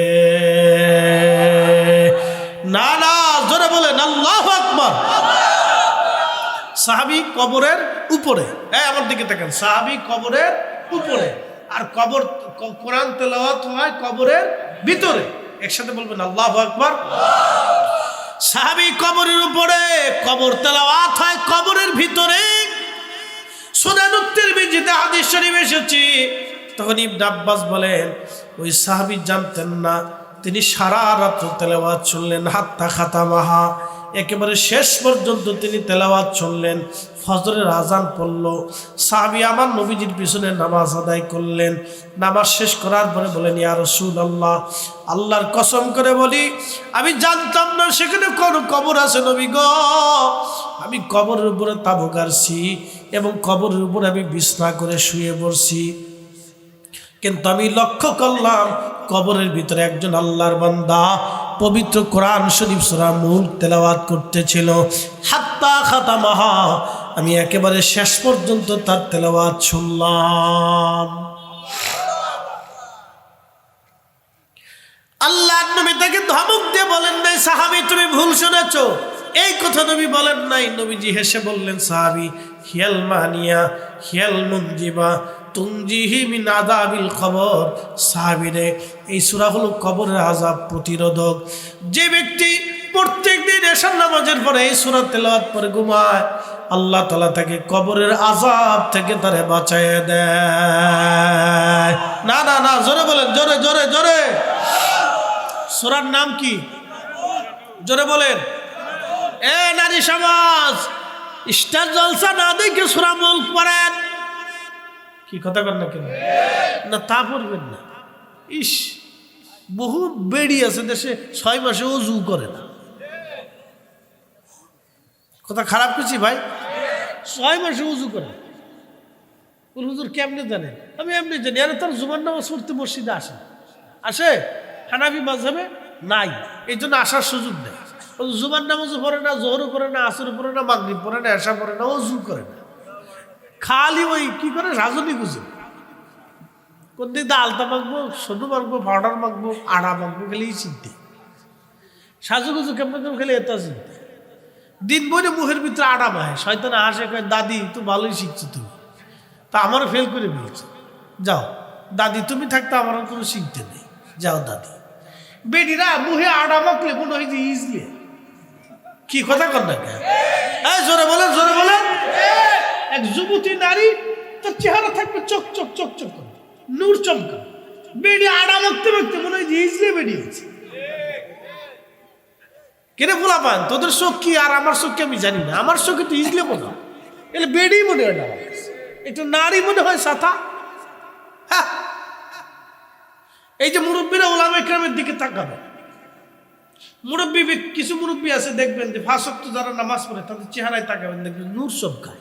না না, জোরে বলেন আল্লাহু আকবার। সাহাবী কবরের উপরে, আমার দিকে দেখেন, সাহাবী কবরের উপরে, আর কবর কোরআন তেলাওয়াত হয় কবরের ভিতরে। একসাথে বলবেন আল্লাহু আকবার। সাহাবী কবরের উপরে, কবর তেলাওয়াত হয় কবরের ভিতরে। সুনানুত তিরমিজিতে হাদিস শরীফ এসেছে। তখন ইবনে আব্বাস বলেন, ওই সাহাবী জানতেন না, তিনি সারা রাত তেলাওয়াত শুনলেন, হাত্তা খাতামাহা, একেবারে শেষ পর্যন্ত তিনি তেলাওয়াত শুনলেন। ফজরের আজান পড়ল। সাহাবী আমার নবীজির পিছনে নামাজ আদায় করলেন। নামাজ শেষ করার পরে বলেন, ইয়া রাসূলুল্লাহ, আল্লাহর কসম করে বলি, আমি জানতাম না সেখানে কোন কবর আছে নবী গো। আমি কবরের উপরে তাবু গাড়ছি এবং কবরের উপরে আমি বিছনা করে শুয়ে পড়ছি, কিন্তু আমি লক্ষ্য করলাম কবরের ভিতরে একজন আল্লাহর বান্দা পবিত্র কোরআন শরীফ সূরা মুলক তেলাওয়াত করতেছিল। হাত্তা খাতামাহা, আমি একেবারে শেষ পর্যন্ত তার তেলাওয়াত শুনলাম। আল্লাহর নবী তাকে ধমক দিয়ে বলেন নাই, সাহাবী তুমি ভুল শুনেছো, এই কথা নবী বলেন নাই। নবীজি হেসে বললেন, সাহাবী, হিয়াল মানিয়া হিয়াল মুনজিবা তুনজিহি মিন আযাবিল কবর। সাহাবীরে, এই সূরা হলো কবরের আযাব প্রতিরোধক। যে ব্যক্তি প্রত্যেকদিন এশার নামাজের পরে এই সূরা তেলাওয়াত করে ঘুমায়, আল্লাহ তাআলা তাকে কবরের আযাব থেকে তারে বাঁচায় দেয়। না না না, জোরে বলেন, জোরে জোরে জোরে। সূরার নাম কি? জোরে বলেন। নারী সমাজ, স্টার জলসা না দেখে সূরা মুলক পড়েন। কি কথা কর না কেন? না তা পড়বেন না। ইস, বহু বেড়ি আছে দেশে 6 মাসে ওযু করে না। কথা খারাপ করছি ভাই? 6 মাসে ওযু করে। হুজুর কেমনে জানেন? আমি এমনি জানি। আর তার জুমার নামাজ পড়তে মসজিদে আসে হানাফি মাযহাবে নাই, এই জন্য আসার সুযোগ নেই। জুমার নামাজও পড়ে না, জোহরও পড়ে না, আসরও পড়ে না, মাগরিব পড়ে না, এশা পড়ে না, ওযু করে না। খালি ওই কি করে রাজনী গুজে, কোন দিক দিয়ে আলতা মাখবো, সরু মাখবো, পাউডার মাখবো, আড়া মাখবো, খালি চিনতে। সাজুগুজু কেমন কেমন খেলে এত চিনতে। দিন বইরে মুখের ভিতরে আড়া মায়, শয়তানে হাসে, কয় দাদি তো ভালোই শিখছো তুমি, তা আমারও ফেল করে ফেলছো, যাও দাদি তুমি থাকতে আমার আর কোনো শিখতে নেই, যাও দাদি। বেডিরা মুহে আড়া মাখলে মনে হয় যে ইজলে, কি কথা কর না কেন? জোরে বলেন, জোরে বলেন। এক যুবতী নারী, তার চেহারা থাকবে চক চক চক চক করে, নূর চমকা, বেডি আড়া মাখতে মাখতে মনে হয় যে ইজলে বেরিয়েছে। কেন বলা পান তোদের চোখ কি আর আমার চোখ কি আমি জানি না, আমার চোখে তো ইজলে মনে হয়, এলে বেডি মনে হয় না, আমার কাছে একটু নারী মনে হয় সাথা। হ্যাঁ, এই যে মুরব্বীরা ওলামা ইকরামের দিকে তাকাবে, মুরব্বী কিছু মুরব্বী আছে দেখবেন যে 5 ওয়াক্ত যারা নামাজ পড়ে তাদের চেহারায় তাকাবেন, দেখবেন নূর চমকায়,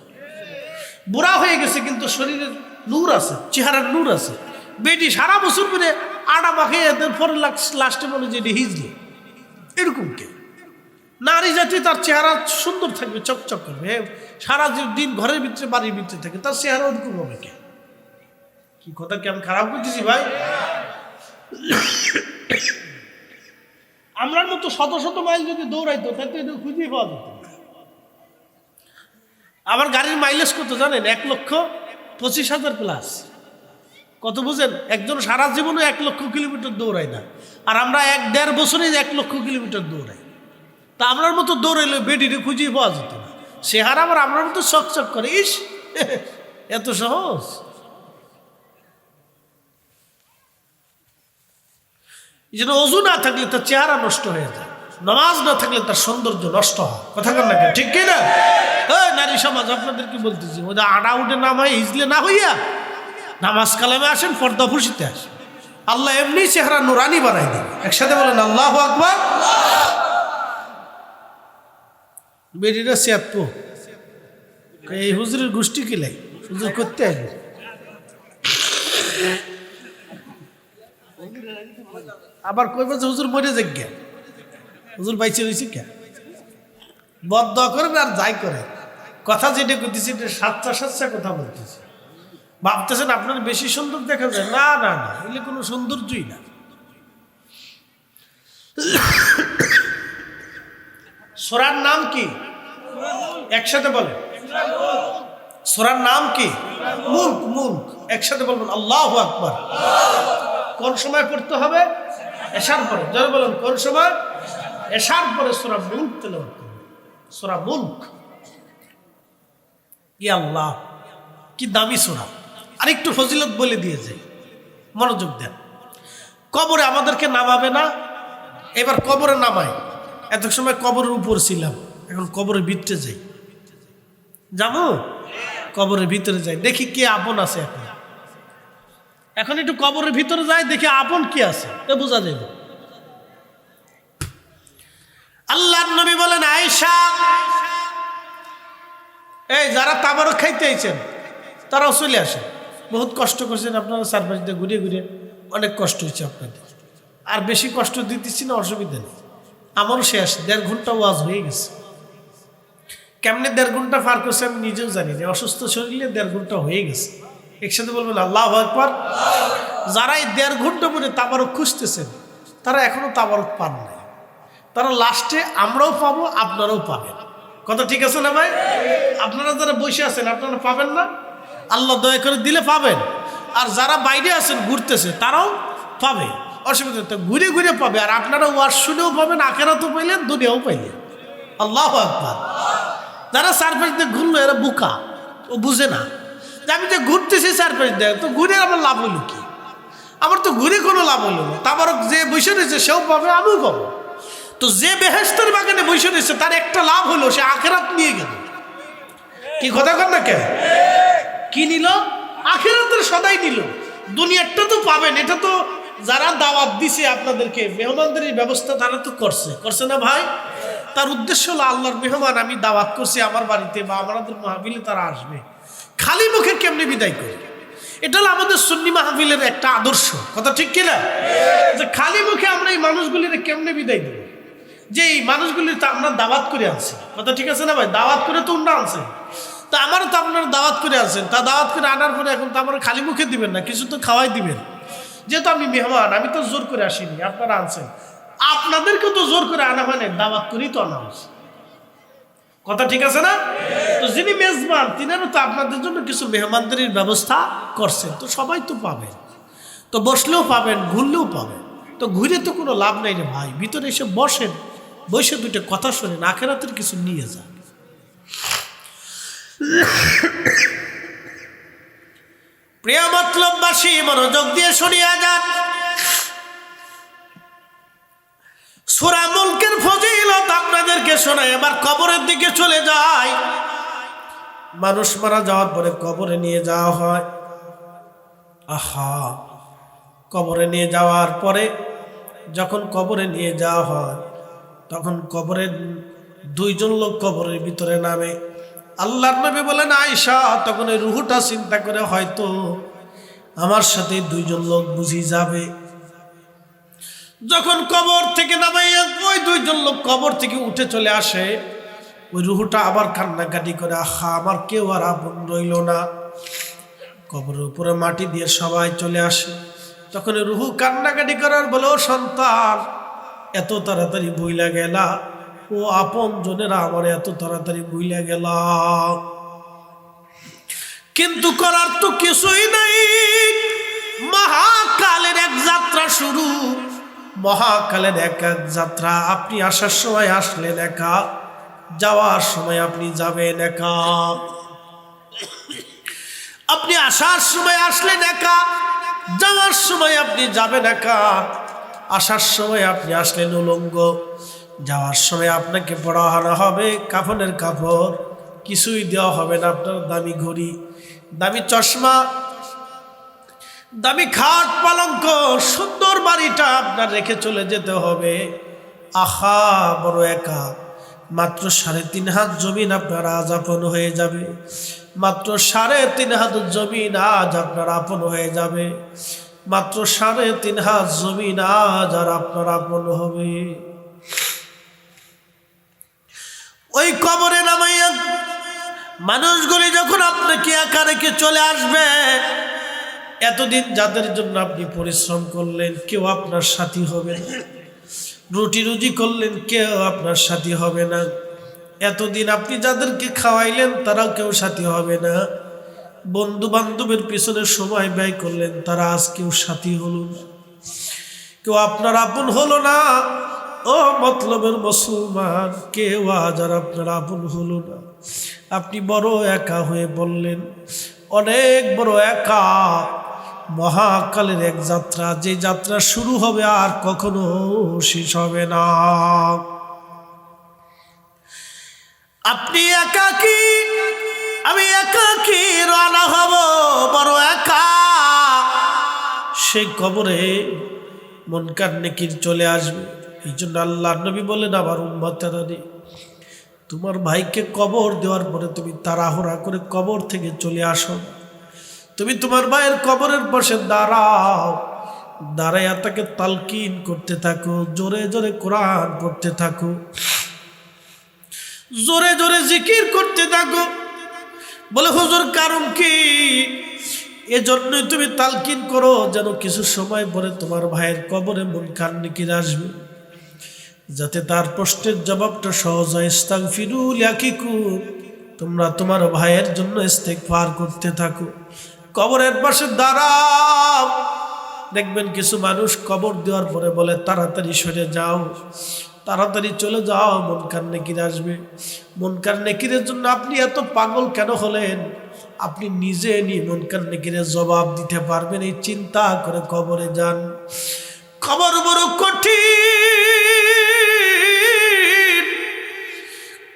বুড়া হয়ে গেছে কিন্তু শরীরের নূর আছে, চেহারার নূর আছে। বেটি সারা বছর পরে আড়া মাখে এদের পরে লাস্টে বলে যে হিজলে, এরকম কে? নারী জাতি তার চেহারা সুন্দর থাকবে, চকচক করবে, সারা দিন ঘরের ভিতরে বাড়ির ভিতরে থাকে, তার চেহারা ওরকম হবে কে? কি কথা কি আমি খারাপ করতেছি ভাই? আমরার মতো শত শত মাইল যদি দৌড়াইতো তাহলে এটা খুঁজে পাওয়া যেত। আমার গাড়ির মাইলেজ কত জানেন? 1,25,000 প্লাস। কত বুঝেন? একজন সারা জীবনে 1 লক্ষ কিলোমিটার দৌড়ায় না, আর আমরা 1-1.5 বছরে 1 লক্ষ কিলোমিটার দৌড়াই। তা আমরার মতো দৌড়াইলে বেডিরে খুঁজে পাওয়া যেত না, সে হার আবার আমরার মতো চকচক করে, ইস এত সহজ। এই জন্য অজু না থাকলে তার চেহারা নষ্ট হয়ে যায়, নামাজ না থাকলে তার সৌন্দর্য নষ্ট হয়। কথা কন না, ঠিক কিনা? নারী সমাজ আপনাদেরকে বলতেছি, ওদের আড়া উঠে নামায় হিজলে না হইয়া নামাজ কালামে আসেন, পর্দা ফুসিতে আসেন, আল্লাহ এমনি চেহারা নুরানি বানাই দেন। একসাথে বলেন আল্লাহু আকবার। বেরিরা সেয়াপ্পু এই হুজুরের গোষ্ঠী কিলাই, হুজুর করতে আসবে, আবার কই বলছে হুজুর মরে যাক গে, হুজুর বাইচে রয়েছে কে? বদদোয়া করেন আর যাই করে, কথা যেটা করতেছি এটা সাচ্চা সাচ্চা কথা বলতেছি। ভাবতেছেন আপনার বেশি সুন্দর দেখা যায়, না না না, এগুলো কোনো সৌন্দর্যই না। সূরার নাম কি? একসাথে বলেন, সূরার নাম কি? মুলক। মুলক, একসাথে বলবেন আল্লাহু আকবার। কোন সময় পড়তে হবে? এশার পরে। যারা বলেন কোন সময়? এশার পরে সূরা মুলক তেলাওয়াত করবেন। সূরা মুলক, ইয়া আল্লাহ কি দামি সূরা। আরেকটু ফজিলত বলে দিয়ে যাই, মনোযোগ দেন। কবরে আমাদেরকে নামাবে না, এবার কবরে নামায়। এত সময় কবরের উপর ছিলাম, এখন কবরের ভিতরে যাই, যাবো কবরের ভিতরে যাই, দেখি কে আপন আছে। এখন একটু কবরের ভিতরে যাই, দেখি আপন কি আছে, এ বোঝা যাবে। আল্লাহর নবী বলেন, আয়েশা, এই যারা তাবারক খাইতে আইছেন তারাও চলে আসে। বহুত কষ্ট করছেন আপনারা, চারপাশ দিয়ে ঘুরে ঘুরে অনেক কষ্ট হয়েছে আপনাদের, আর বেশি কষ্ট দিতেছি না, অসুবিধা নেই। আমারও শেষ, 1.5 ঘন্টা ওয়াজ হয়ে গেছে। কেমনে 1.5 ঘন্টা পার করছে আমি নিজেও জানি না, অসুস্থ শরীরে 1.5 ঘন্টা হয়ে গেছে। একসাথে বলবেন আল্লাহু আকবার। যারা এই 1.5 ঘন্টা পরে তাবারক খুঁজতেছেন তারা এখনো তাবারক পান নাই, তারা লাস্টে আমরাও পাবো, আপনারাও পাবেন। কথা ঠিক আছে না ভাই? আপনারা যারা বসে আছেন আপনারা পাবেন না, আল্লাহ দয়া করে দিলে পাবেন। আর যারা বাইরে আছেন ঘুরতেছে তারাও পাবে, অসুবিধা নেই, ঘুরে ঘুরে পাবে। আর আপনারা ওয়াজ শুনেও পাবেন, আখেরাতও পাইলেন, দুনিয়াও পাইলেন। আল্লাহু আকবার। যারা চারপাশ দিয়ে ঘুরলো এরা বোকা, ও বুঝে না যে আমি যে ঘুরতেছি চারপাশ দিয়ে, তো ঘুরে আমার লাভ হলো কি? আমার তো ঘুরে কোনো লাভ হলো না। তাবারক যে বসে রয়েছে সেও পাবে, আমিও পাবো। তো যে বেহেশতের বাগানে বসে রয়েছে তার একটা লাভ হলো, সে আখেরাত নিয়ে গেল। কি কথা কর না কেন? কি নিল? আখেরাতের সদাই নিল। দুনিয়াটা তো পাবেন, এটা তো যারা দাওয়াত দিছে আপনাদেরকে, মেহমানদের ব্যবস্থা তারা তো করছে না ভাই? তার উদ্দেশ্য হলো আল্লাহর মেহমান আমি দাওয়াত করছি আমার বাড়িতে বা আমাদের মাহফিলে, তারা আসবে, খালি মুখে কেমনে বিদায় করি? এটা হলো আমাদের সুন্নি মাহফিলের একটা আদর্শ। কথা ঠিক কিনা? যে খালি মুখে আমরা এই মানুষগুলির কেমনে বিদায় দেব, যে এই মানুষগুলির তো আমরা দাওয়াত করে আনছি। কথা ঠিক আছে না ভাই? দাওয়াত করে তো উন্না আনছে, তা আমারও তো আপনারা দাওয়াত করে আনছেন। তা দাওয়াত করে আনার পরে এখন তো আমার খালি মুখে দিবেন না, কিছু তো খাওয়াই দিবেন। যেহেতু আমি মেহমান, আমি তো জোর করে আসিনি, আপনারা আনছেন, আপনাদেরকেও তো জোর করে আনা হয় না, দাওয়াত করেই তো আনা হয়েছে। কথা ঠিক আছে না? তো যিনি মেজবান তিনারও তো আপনাদের জন্য কিছু মেহমানদারির ব্যবস্থা করছেন, তো সবাই তো পাবেন, তো বসলেও পাবেন, ঘুরলেও পাবেন। তো ঘুরে তো কোনো লাভ নাই রে ভাই, ভিতরে এসে বসেন, বসে দুইটা কথা শোনেন, আখেরাতের কিছু নিয়ে যান। প্রিয় মতলববাসী মনোযোগ দিয়ে শুনিয়া যান। সূরা মুলকের ফজিলত আপনাদেরকে শোনায়, এবার কবরের দিকে চলে যায়। মানুষ মারা যাওয়ার পরে কবরে নিয়ে যাওয়া হয়। আহা, কবরে নিয়ে যাওয়ার পরে যখন কবরে নিয়ে যাওয়া হয়, তখন কবরের দুইজন লোক কবরের ভিতরে নামে। আল্লাহর নবী বলেন, আয়েশা তখন এই রুহুটা চিন্তা করে, হয়তো আমার সাথে দুইজন লোক বুঝি যাবে। যখন কবর থেকে নামাইয়া ওই দুইজন লোক কবর থেকে উঠে চলে আসে, ওই রুহুটা আবার কান্নাকাটি করে, আহা আমার কেউ আর আপন রইল না। কবরের উপরে মাটি দিয়ে সবাই চলে আসে। তখন রুহু কান্নাকাটি করার বলে, ও সন্তান, এত তাড়াতাড়ি ভুইলা গেলা, ও আপন জনেরা আমার এত তাড়াতাড়ি ভুইলা গেলা। কিন্তু করার তো কিছুই নাই, মহাকালের এক যাত্রা শুরু, মহাকালের এক এক যাত্রা। আপনি আসার সময় আসলেন একা, যাওয়ার সময় আপনি যাবেন একা। আপনি আসার সময় আসলেন একা, যাওয়ার সময় আপনি যাবেন একা। আসার সময় আপনি আসলেন উলঙ্গ, যাওয়ার সময় আপনাকে পড়ানো হবে কাফনের কাপড়, কিছুই দেওয়া হবে না। আপনার দামি ঘড়ি, দামি চশমা, দামি খাট পালঙ্ক, সুন্দর বাড়িটা আপনার রেখে চলে যেতে হবে। আহা বড় একা। মাত্র 3.5 হাত জমিন আপনার আজ আপন হয়ে যাবে, মাত্র 3.5 হাত জমিন আজ আপনার আপন হয়ে যাবে, মাত্র 3.5 হাত জমিন আজ আর আপনার আপন হবে। ওই কবরে নামাইয়া মানুষগুলি যখন আপনাকে একা রেখে চলে আসবে, এতদিন যাদের জন্য আপনি পরিশ্রম করলেন কেউ আপনার সাথী হবে না, রুটি রুজি করলেন কেউ আপনার সাথী হবে না, এতদিন আপনি যাদেরকে খাওয়াইলেন তারাও কেউ সাথী হবে না, বন্ধু বান্ধবের পিছনে সময় ব্যয় করলেন তারা আজ কেউ সাথী হলো না, কেউ আপনার আপন হলো না। ও মতলবের মুসলমান, কেউ আজ আর আপনার আপন হলো না। আপনি বড় একা হয়ে বললেন, অনেক বড় একা। মহাকালের এক যাত্রা, যে যাত্রা শুরু হবে আর কখনো শেষ হবে না। আপনি একাকী, আমি একাকী, রানা হব বড় একা। সেই কবরে মুনকার নেকির চলে আসবে। এই জন্য আল্লাহর নবী বলেন, আমার উম্মতেরা রে, তোমার ভাইকে কবর দেওয়ার পরে তুমি তাড়াহুড়া করে কবর থেকে চলে আসো। তুমি তোমার ভাইয়ের কবরের পাশে দাঁড়াও, দাঁড়াইয়া তাকে তালকিন করতে থাকো, জোরে জোরে কোরআন পড়তে থাকো, জোরে জোরে জিকির করতে থাকো। বলে হুজুর কারণ কি? এজন্যই তুমি তালকিন করো যেন কিছু সময় পরে তোমার ভাইয়ের কবরে মুনকার নেকির আসবে, যাতে তার প্রশ্নের জবাবটা সহজ হয়। ইস্তাগফিরু লিআখিকুম, তোমরা তোমার ভাইয়ের জন্য ইস্তেগফার করতে থাকো। কবরের পাশে দাঁড়াও, দেখবেন কিছু মানুষ কবর দেওয়ার পরে বলে তাড়াতাড়ি সরে যাও, তাড়াতাড়ি চলে যাও, মুনকার নেকির আসবে। মুনকার নেকিরের জন্য আপনি এত পাগল কেন হলেন? আপনি নিজে মুনকার নেকিরের জবাব দিতে পারবেন, এই চিন্তা করে কবরে যান। কবর বড় কঠিন,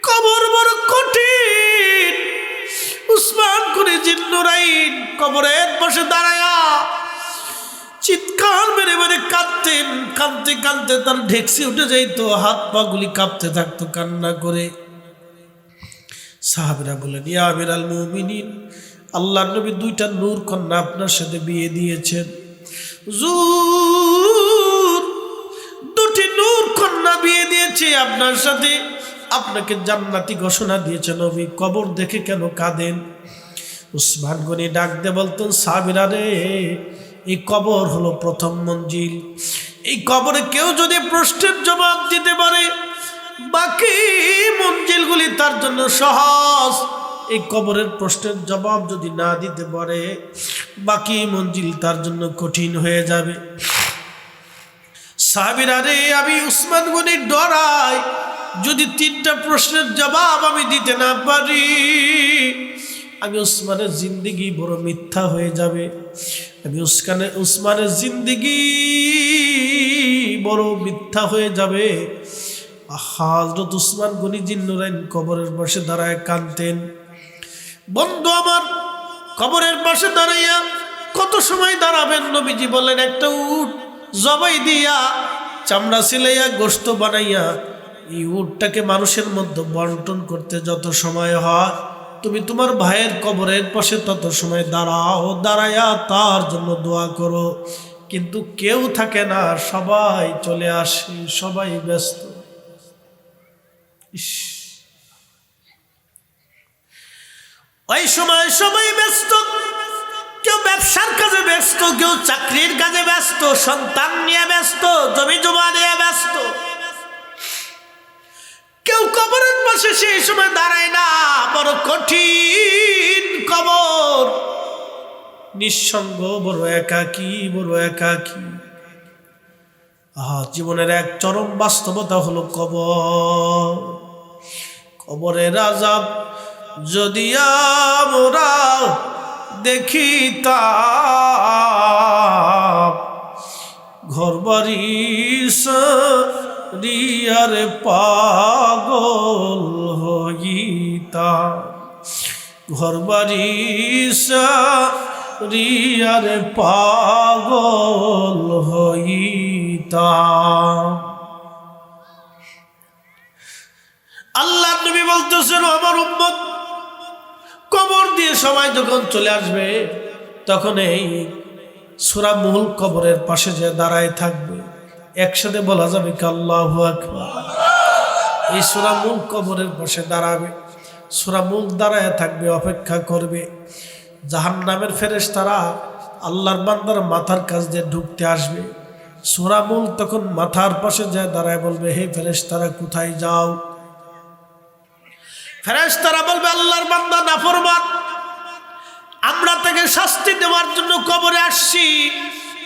কবর বড় কঠিন। উসমান গনি জিন্নুরাইন কবরের পাশে দাঁড়ায়া চিৎকার মেরে মেরে কাঁদতেন, কাঁদতে কাঁদতে তার ঢেকসি উঠে যাইতো, হাত পা গুলি কাঁপতে থাকতো কান্না করে। সাহাবীরা বলেন, ইয়া আমিরাল মুমিনিন, আল্লাহর নবী 2টা নূর কন্যা আপনার সাথে বিয়ে দিয়েছেন। হুজুর 2টি নূর কন্যা বিয়ে দিয়েছে আপনার সাথে, আপনাকে জান্নাতি ঘোষণা দিয়েছে নবী, কবর দেখে কেন কাঁদেন? উসমান গনি ডাক দিয়ে বলতেন, সাহাবীরা রে, এই কবর হলো প্রথম মঞ্জিল। এই কবরে কেউ যদি প্রশ্নের জবাব দিতে পারে, বাকি মঞ্জিলগুলি তার জন্য সহজ। এই কবরের প্রশ্নের জবাব যদি না দিতে পারে, বাকি মঞ্জিল তার জন্য কঠিন হয়ে যাবে। সাহাবীরা রে, আমি উসমান গনি ডরাই, যদি 3টা প্রশ্নের জবাব আমি দিতে না পারি, আমি উসমানের জিন্দেগি বড় মিথ্যা হয়ে যাবে। আমি উসমানের জিন্দেগি বড় মিথ্যা হয়ে যাবে। হযরত উসমান গনি জিন্নুরাইন কবরের পাশে দাঁড়ায় কাঁদতেন। বন্ধু আমার, কবরের পাশে দাঁড়াইয়া কত সময় দাঁড়াবেন? নবীজি বলেন, একটা উট জবাই দিয়া, চামড়া সিলাইয়া, গোশত বানাইয়া এই উটটাকে মানুষের মধ্যে বন্টন করতে যত সময় হয়, তুমি তোমার ভাইয়ের কবরের পাশে তত সময় দাঁড়াও, দাঁড়াইয়া তার জন্য দোয়া করো। কিন্তু কেউ থাকে না, সবাই চলে আসে, সবাই ব্যস্ত। ওই সময় সবাই ব্যস্ত, কেউ ব্যবসার কাজে ব্যস্ত, কেউ চাকরির কাজে ব্যস্ত, সন্তান নিয়ে ব্যস্ত, জমি জমা নিয়ে ব্যস্ত। কেউ কবরের পাশে সেই সময় দাঁড়ায় না। বড় কঠিন কবর, নিঃসঙ্গ, বড় একাকী, বড় একাকী। জীবনের এক চরম বাস্তবতা হলো কবর। কবরের আযাব যদি আমরা দেখিতাম, ঘরবাড়ি রিয়ারে পাগল হইতাম, ঘরবাড়ি রিয়ারে পাগল হইতাম। আল্লাহ নবী বলতেছেন, আমার উম্মত কবর দিয়ে সময় যখন চলে আসবে, তখন এই সূরা মুলক কবরের পাশে যে দাঁড়ায় থাকবে, একসাথে বলা যাবে কি আল্লাহু আকবার। এই সূরা মুলক কবরের পাশে দাঁড়াবে, সূরা মুলক দাঁড়ায় থাকবে, অপেক্ষা করবে। জাহান্নামের ফেরেশতারা আল্লাহর বান্দার মাথার কাছ দিয়ে ঢুকতে আসবে। সূরা মুলক তখন মাথার পাশে যায় দাঁড়ায় বলবে, হে ফেরেশতারা কোথায় যাও? ফেরেশতারা বলবে, আল্লাহর বান্দা নাফরমান, আমরা তাকে শাস্তি দেওয়ার জন্য কবরে আসছি।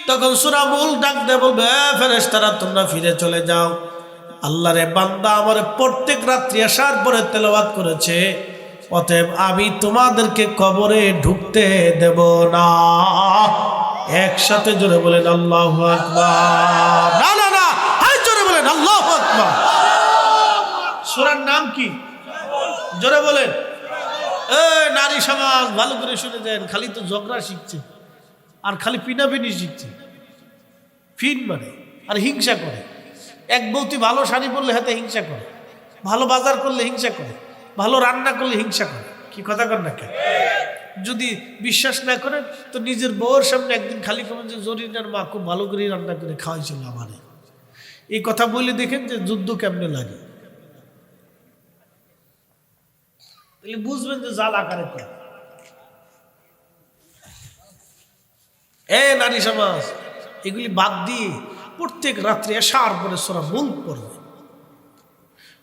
তখন সূরা মুলক ডাক দিয়ে বলবে, ফেরেশতারা তোমরা ফিরে চলে যাও। আল্লাহরে বান্দা আমার প্রত্যেক রাত্রি আসার পরে তেলাওয়াত করেছে, অতএব আমি তোমাদেরকে কবরে ঢুকতে দেব না। একসাথে জোরে বলেন আল্লাহু আকবার। না না না, হাই জোরে বলেন আল্লাহু আকবার। সূরার নাম কি? জোরে বলেন। নারী সমাজ ভালো করে শুনে দেন, খালি তো ঝগড়া শিখছে আর খালি পিনাপিনি শিখছে। ফিন মানে আর হিংসা করে। এক বৌতি ভালো শাড়ি পরলে হাতে হিংসা করে, ভালো বাজার করলে হিংসা করে, ভালো রান্না করলে হিংসা করে। কি কথা কর না কেন? যদি বিশ্বাস না করেন তো নিজের বউয়ের সামনে একদিন খালি করেন যে জরিনার মা খুব ভালো করে রান্না করে খাওয়াইছিল আমারে। এই কথা বলে দেখেন যে যুদ্ধ কেমনে লাগে, তাহলে বুঝবেন যে জাল আকারে কেন। নারী সমাজ এগুলি বাদ দিয়ে প্রত্যেক রাত্রে আসার পরে সূরা মুলক পড়বে।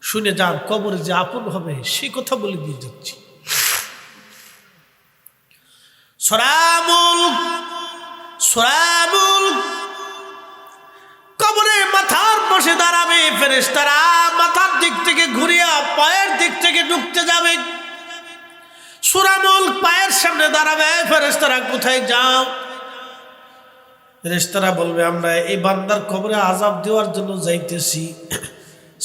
শুনে যান, কবরে যে আপন হবে সে কথা বলে দিয়ে যাচ্ছি। সূরা মুলক, সূরা মুলক কবরে মাথার পাশে দাঁড়াবে ফেরেশতারা, মাথার দিক থেকে ঘুরিয়া পায়ের দিক থেকে ঢুকতে যাবে। সূরা মুলক পায়ের সামনে দাঁড়াবে, ফেরেশতারা কোথায় যাও? ফেরেশতারা বলবে, আমরা এই বান্দার কবরে আযাব দেওয়ার জন্য যাইতেছি।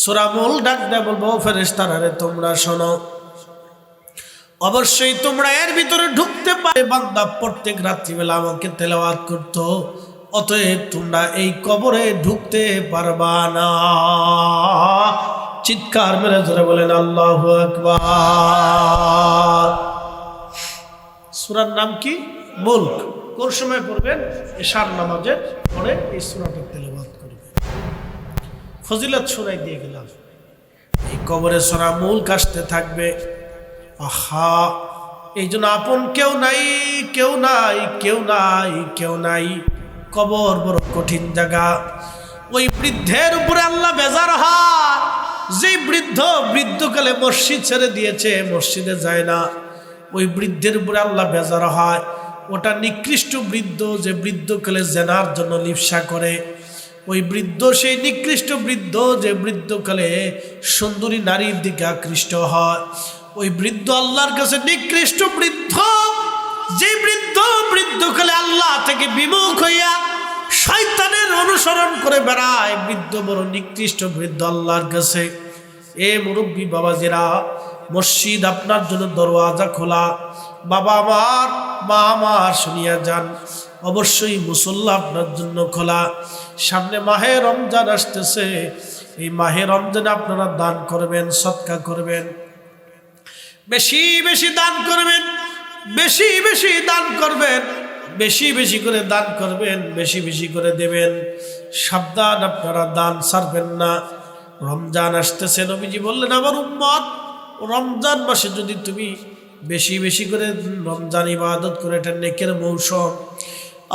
সূরা মুলক ডাক দেয়া বলবো, ফেরেশতারা রে তোমরা শোনো, অবশ্যই তোমরা এর ভিতরে ঢুকতে পারে। বান্দা প্রত্যেক রাত্রিবেলা আমাকে তেলাওয়াত করতো, অতএব তোমরা এই কবরে ঢুকতে পারবা না। চিৎকার মেরে ধরে বলেন আল্লাহু আকবার। সূরার নাম কি? মুলক। কোন সময় পড়বেন? এশার নামাজের পরে এই সূরাটা তেলাওয়াত করবেন। ফজিলত শোনাই দিয়ে গেলাম। এই কবরে সূরা মুলক আসতে থাকবে। আহা, এই জন্য আপন কেউ নাই, কেউ নাই, কেউ নাই, কেউ নাই। কবর বড় কঠিন জায়গা। ওই বৃদ্ধের উপরে আল্লাহ বেজার হয়, যে বৃদ্ধকালে মসজিদ ছেড়ে দিয়েছে, মসজিদে যায় না, ওই বৃদ্ধের উপরে আল্লাহ বেজার হয়। ওটা নিকৃষ্ট বৃদ্ধ, যে বৃদ্ধকালে জেনার জন্য লিপ্সা করে। ওই বৃদ্ধ সেই নিকৃষ্ট বৃদ্ধ, যে বৃদ্ধকালে সুন্দরী নারীর দিকে আকৃষ্ট হয়। ওই বৃদ্ধ আল্লাহর কাছে নিকৃষ্ট বৃদ্ধ। যে বৃদ্ধকালে আল্লাহ থেকে বিমুখ হইয়া শয়তানের অনুসরণ করে বেড়ায়, বৃদ্ধ বড় নিকৃষ্ট বৃদ্ধ আল্লাহর কাছে। এ মুরব্বী বাবাজিরা, মসজিদ আপনার জন্য দরওয়াজা খোলা। বাবা আমার, মা আমার, শুনিয়া যান, অবশ্যই মুসল্লা আপনার জন্য খোলা। সামনে মাহে রমজান আসতেছে। এই মাহে রমজানে আপনারা দান করবেন, সদকা করবেন, বেশি বেশি দান করবেন, বেশি বেশি দান করবেন, বেশি বেশি করে দান করবেন, বেশি বেশি করে দেবেন। সাবধান, আপনারা দান ছাড়বেন না। রমজান আসতেছে, নবীজি বললেন, আমার উম্মত, রমজান মাসে যদি তুমি বেশি বেশি করে রমজান ইবাদত করে, এটা নেকের মৌসুম।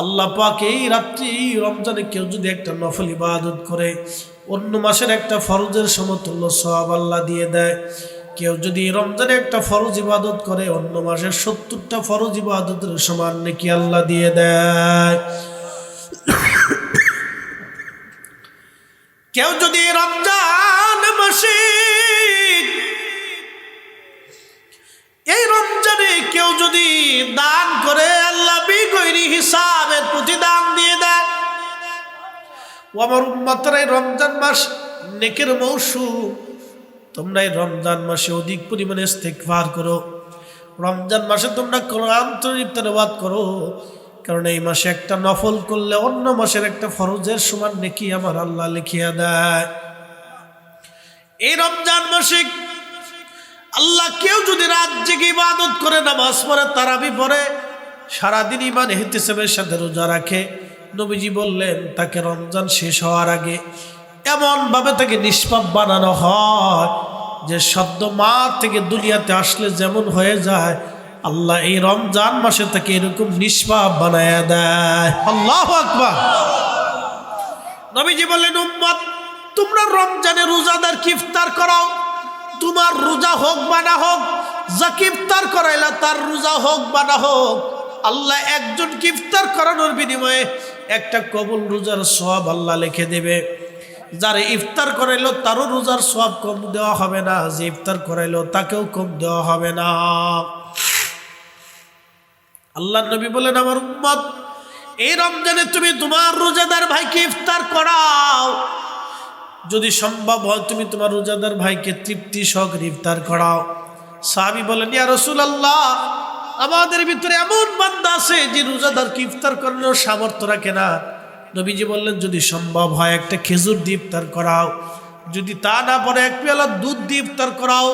আল্লাহ পাক এই রাত্রি রমজানে কেউ যদি একটা নফল ইবাদত করে, অন্য মাসের একটা ফরজের সমতুল্য সওয়াব আল্লাহ দিয়ে দেয়। কেউ যদি রমজানে একটা ফরজ ইবাদত করে, অন্য মাসের 70টা ফরজ ইবাদতের সমান নেকি আল্লাহ দিয়ে দেয়। কেউ যদি রমজান মাসে, এই রমজানে কেউ যদি দান করে, আল্লাহ বিগৈরি হিসাবের প্রতিদান দিয়ে দেয়। ও আমার উম্মতরা, এই রমজান মাস নেকের মৌসুম। তোমরা এই রমজান মাসে অধিক পরিমাণে ইস্তেগফার করো। রমজান মাসে তোমরা কোরআন তেলাওয়াত করো, কারণ এই মাসে একটা নফল করলে অন্য মাসের একটা ফরজের সমান নেকি আমার আল্লাহ লিখিয়া দেয়। এই রমজান মাসে আল্লাহ কেউ যদি রাত জেগে ইবাদত করে, নামাজ পড়ে, তারাবি পড়ে, সারাদিন ইমান ইহতিসাবের সাথে রোজা রাখে, নবীজি বললেন তাকে রমজান শেষ হওয়ার আগে এমনভাবে তাকে নিষ্পাপ বানানো হয় যে সদ্য মা থেকে দুনিয়াতে আসলে যেমন হয়ে যায়, আল্লাহ এই রমজান মাসে তাকে এরকম নিষ্পাপ বানায়া দেয়। আল্লাহু আকবার। নবীজি বললেন, উম্মত, তোমরা রমজানে রোজাদারকে ইফতার করাও। তোমার রোজা হোক বা না হোক, যাকে ইফতার করাইলা তার রোজা হোক বা না হোক, আল্লাহ একজনকে ইফতার করানোর বিনিময়ে একটা কবুল রোজার সওয়াব আল্লাহ লিখে দেবে। যারে ইফতার করাইলো তারও রোজার সওয়াব কম দেওয়া হবে না, যে ইফতার করাইলো তাকেও কম দেওয়া হবে না। আল্লাহ নবী বলেন, আমার উম্মত, এই রমজানে তুমি তোমার রোজাদার ভাইকে ইফতার করাও। যদি সম্ভব হয় তুমি তোমার রোজাদার ভাইকে তৃপ্তি সহকারে ইফতার করাও। সাহাবী বলেন, ইয়া রাসূলুল্লাহ, আমাদের ভিতরে এমন বান্দা আছে যে রোজাদারকে ইফতার করানোর সামর্থ্য রাখে না। নবীজি বললেন, যদি সম্ভব হয় একটা খেজুর দিয়ে ইফতার করাও, যদি তা না পারো এক পেয়ালা দুধ দিয়ে ইফতার করাও,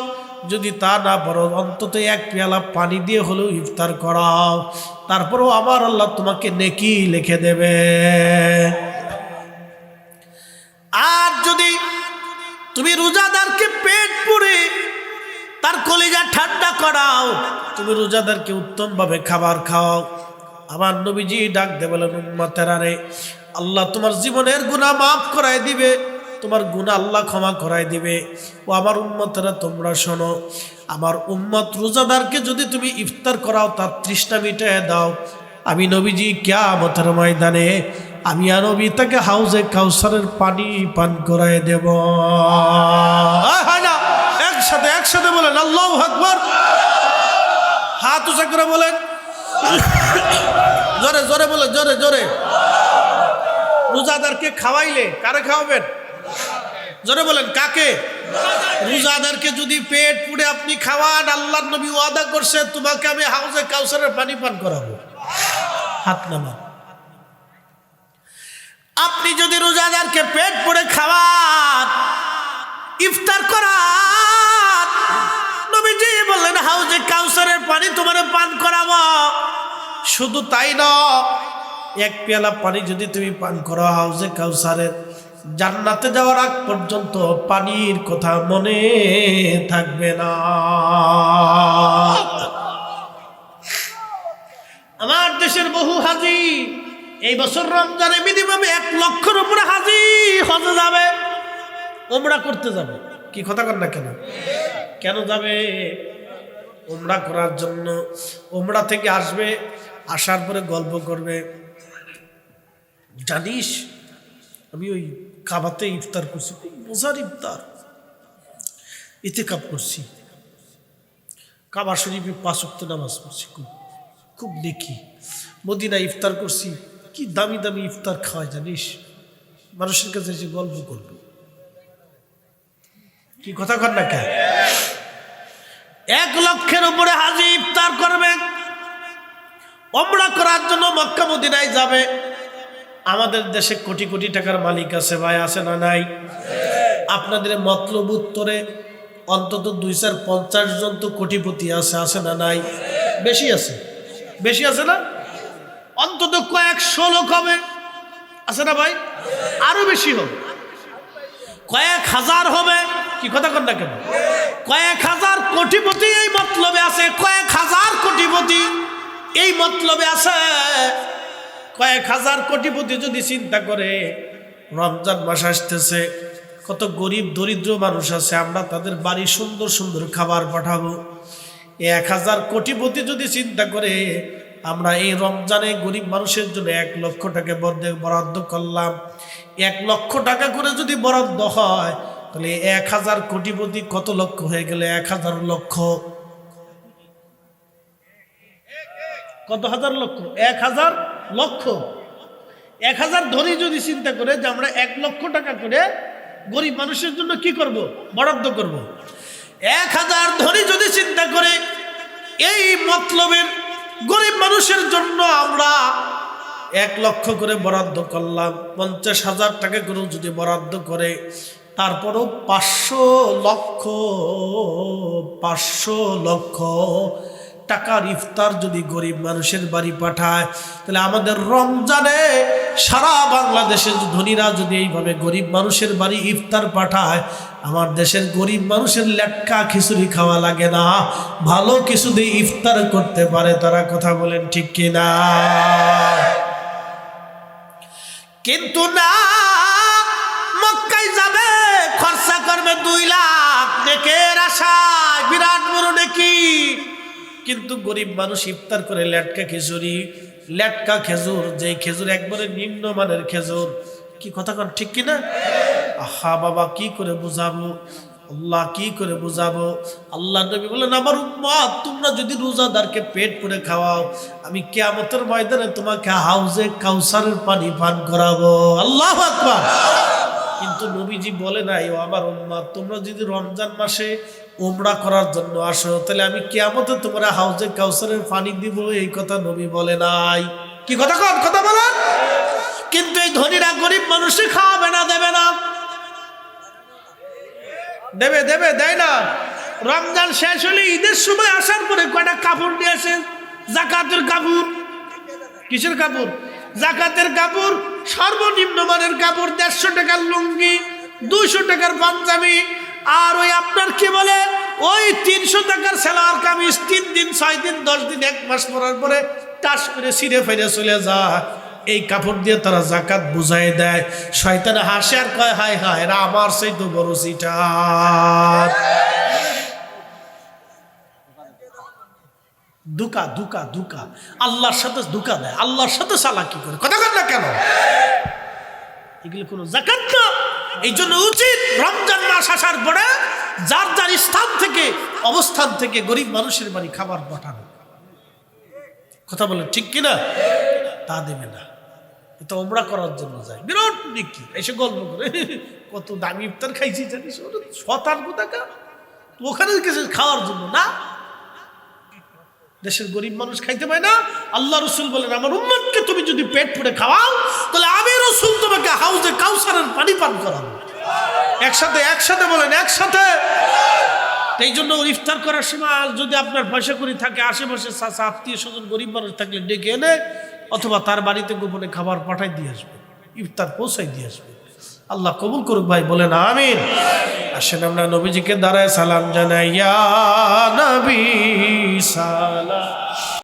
যদি তা না পারো অন্তত এক পেয়ালা পানি দিয়ে হলেও ইফতার করাও, তারপরেও আমার আল্লাহ তোমাকে নেকি লিখে দেবে। আর যদি তুমি রোজাদারকে পেট পুরে তার কলিজা ঠান্ডা করাও, তুমি রোজাদারকে উত্তমভাবে খাবার খাওয়াও, আমার নবীজি ডাক দে বলেন, উম্মতেরা রে, আল্লাহ তোমার জীবনের গুনাহ মাফ করায় দিবে, তোমার গুনাহ আল্লাহ ক্ষমা করায় দিবে। ও আমার উম্মতেরা, তোমরা শোনো, আমার উম্মত রোজাদারকে যদি তুমি ইফতার করাও, তার তৃষ্ণা মিটায় দাও, আমি নবীজি কিয়ামতের ময়দানে আমি আর নবী তাকে হাউজে কাউসারের পানি পান করায় দেব। একসাথে একসাথে বলেন আল্লাহু আকবার। হাত উঁচা করে বলেন, জোরে জোরে বলেন, জোরে জোরে। রোজাদারকে খাওয়াইলে কারে খাওয়াবেন? জোরে বলেন, কাকে? রোজাদারকে যদি পেট পুড়ে আপনি খাওয়ান, আল্লাহর নবী ওয়াদা করছে তোমাকে আমি হাউজে কাউসারের পানি পান করাবো। হাত নামান। আপনি যদি রোজাদারকে পেট পুড়ে খাওয়ান, ইফতার করান, নবীজি বললেন হাউজে কাউসারের পানি তোমারে পান করাবো। শুধু তাই নয়, এক পেয়ালা পানি যদি তুমি পান করো হাউজে কাউসারের, জান্নাতে যাওয়ার আগ পর্যন্ত পানির কথা মনে থাকবে না। আমার দেশের বহু হাজি এই বছর রমজানে মিনিমাম 1 লক্ষের উপরে হাজি হজে যাবে, ওমরা করতে যাবে। কি কথা কর না কেন? কেন যাবে? উমরা করার জন্য। উমরা থেকে আসবে, আসার পরে গল্প করবে, জানিস আমি ওই কাবাতে ইফতার করছি, খুব মজার ইফতার, ইতিকাফ করছি, কাবা শরীফে 5 ওয়াক্ত নামাজ পড়ছি, খুব খুব নেকি। মদিনায় ইফতার করছি, কি দামি দামি ইফতার খাওয়ায় জানিস। মানুষের কাছে এসে গল্প করবে। কি কথা কর না কেন? 1 লক্ষের উপরে হাজি ইফতার করবে, উমরা করার জন্য মক্কা মদিনায় যাবে। আমাদের দেশে কোটি কোটি টাকার মালিক আছে ভাই, আছে না নাই? আপনাদের মতলব উত্তরে অন্তত 250 জন তো কোটিপতি আছে, আছে না নাই? বেশি আছে, বেশি আছে না? অন্তত কয়েকশো লোক হবে, আছে না ভাই? আরো বেশি হবে, কয়েক হাজার হবে। কি কথা কর না কেন? কয়েক হাজার কোটিপতি এই মতলবে আছে, কয়েক হাজার কোটিপতি এই মতলবে আছে। কয়েক হাজার কোটিপতি যদি চিন্তা করে রমজান মাস আসতেছে, কত গরিব দরিদ্র মানুষ আছে, আমরা তাদের বাড়ি সুন্দর সুন্দর খাবার পাঠাবো। 1000 কোটিপতি যদি চিন্তা করে আমরা এই রমজানে গরিব মানুষের জন্য 1 লক্ষ টাকা বরাদ্দ করলাম, 1 লক্ষ টাকা করে যদি বরাদ্দ হয় তাহলে 1000 কোটিপতি কত লক্ষ হয়ে গেলে 1000 লক্ষ, কত হাজার লক্ষ? 1000 লক্ষ। 1000 ধনী যদি চিন্তা করে যে আমরা 1 লক্ষ টাকা করে গরিব মানুষের জন্য কি করব? বরাদ্দ করব। 1000 ধনী যদি চিন্তা করে এই মতলবের গরিব মানুষের জন্য আমরা 1 লক্ষ করে বরাদ্দ করলাম, 50,000 টাকা করে যদি বরাদ্দ করে, তারপরও 500 লক্ষ টাকার ইফতার যদি গরিব মানুষের বাড়ি পাঠায়, তাহলে আমাদের রমজানে সারা বাংলাদেশের ধনীরা যদি এইভাবে গরিব মানুষের বাড়ি ইফতার পাঠায়, আমার দেশের গরিব মানুষের লেটকা খিচুড়ি খাওয়া লাগে না, ভালো কিছু দিয়ে ইফতার করতে পারে তারা। কথা বলেন ঠিক কিনা? কিন্তু না, মক্কায় যাবে, খরচা করবে 2 লাখ, নেকের আশায়, বিরাট বড় নেকি। কিন্তু গরিব মানুষ ইফতার করে লেটকা খিচুড়ি, লেটকা খেজুর, যে খেজুর একবারে নিম্নমানের খেজুর। কি কথা কন ঠিক কিনা? আহা বাবা, কি করে বুঝাবো আল্লাহ, কি করে বুঝাবো? আল্লাহ নবী বলেন, আমার উম্মত তোমরা যদি রোজাদারকে পেট পুরে খাওয়াও, আমি কিয়ামতের ময়দানে তোমাকে হাউজে কাউসারের পানি পান করাবো। আল্লাহু আকবার। কিন্তু নবীজি বলে নাই, ও আমার উম্মত তোমরা যদি রমজান মাসে উমরা করার জন্য আসো, তাহলে আমি কিয়ামতে তোমরা হাউজে কাউসারের পানি দিব। এই কথা নবী বলে নাই। কি কথা কন? কথা বলেন। কিন্তু এই ধনীরা গরিব মানুষে খাওয়াবে না, দেবে না, দেবে দেবে দেয় না। রমজান শেষ হলে ঈদের সময় আসার পরে কয়টা কাপড় নিয়ে আসে, জাকাতের কাপড়। কিসের কাপড়? জাকাতের কাপড়। সর্বনিম্ন মানের কাপড়, 150 টাকার লুঙ্গি, 200 টাকার পাঞ্জাবি, আর ওই আপনার কি বলে ওই 300 টাকার সালোয়ার কামিজ 3 দিন 6 দিন 10 দিন 1 মাস পরার পরে টাস করে ছিঁড়ে ফেলে চলে যায়। এই কাপড় দিয়ে তারা জাকাত বুঝাই দেয়। শয়তান হাসে আর কয়, হায় হায়, এরা আমার সেই তো বড় সিটার। দুকা দুকা দুকা, আল্লাহর সাথে দুকা দেয়, আল্লাহর সাথে চালাকি করে। কথা কন না কেন? এগুলো কোনো জাকাত না। এই জন্য উচিত রমজান মাস আসার পরে যার যার স্থান থেকে, অবস্থান থেকে গরিব মানুষের বাড়ি খাবার পাঠানো। কথা বলে ঠিক কিনা? তা দেবে না, এটা উমরা করার জন্য যায়, বিরাট নেকি। এসে গল্প করে কত দামি ইফতার খাইছি জানিস, শতাংশ টাকা ওখানে গেছে খাওয়ার জন্য না। দেশের গরিব মানুষ খাইতে পায় না। আল্লাহ রসুল বলেন, আমার উম্মতকে তুমি যদি পেট পুরে খাওয়াও, তাহলে আমি রসুল তোমাকে হাউজে কাউসারের পানি পান করাবো। একসাথে একসাথে বলেন, একসাথে। এই জন্য ইফতার করার সময় যদি আপনার পয়সা করি থাকে, আশেপাশে চাচা আত্মীয় স্বজন গরিব মানুষ থাকলে ডেকে এনে অথবা তার বাড়িতে গোপনে খাবার পাঠাই দিয়ে আসবে, ইফতার পৌঁছাই দিয়ে আসবে। আল্লাহ কবুল করুক ভাই, বলেন আমিন। আসেন আমরা নবীজিকে দাঁড়ায় সালাম জানাই, ইয়া নবী সালাম।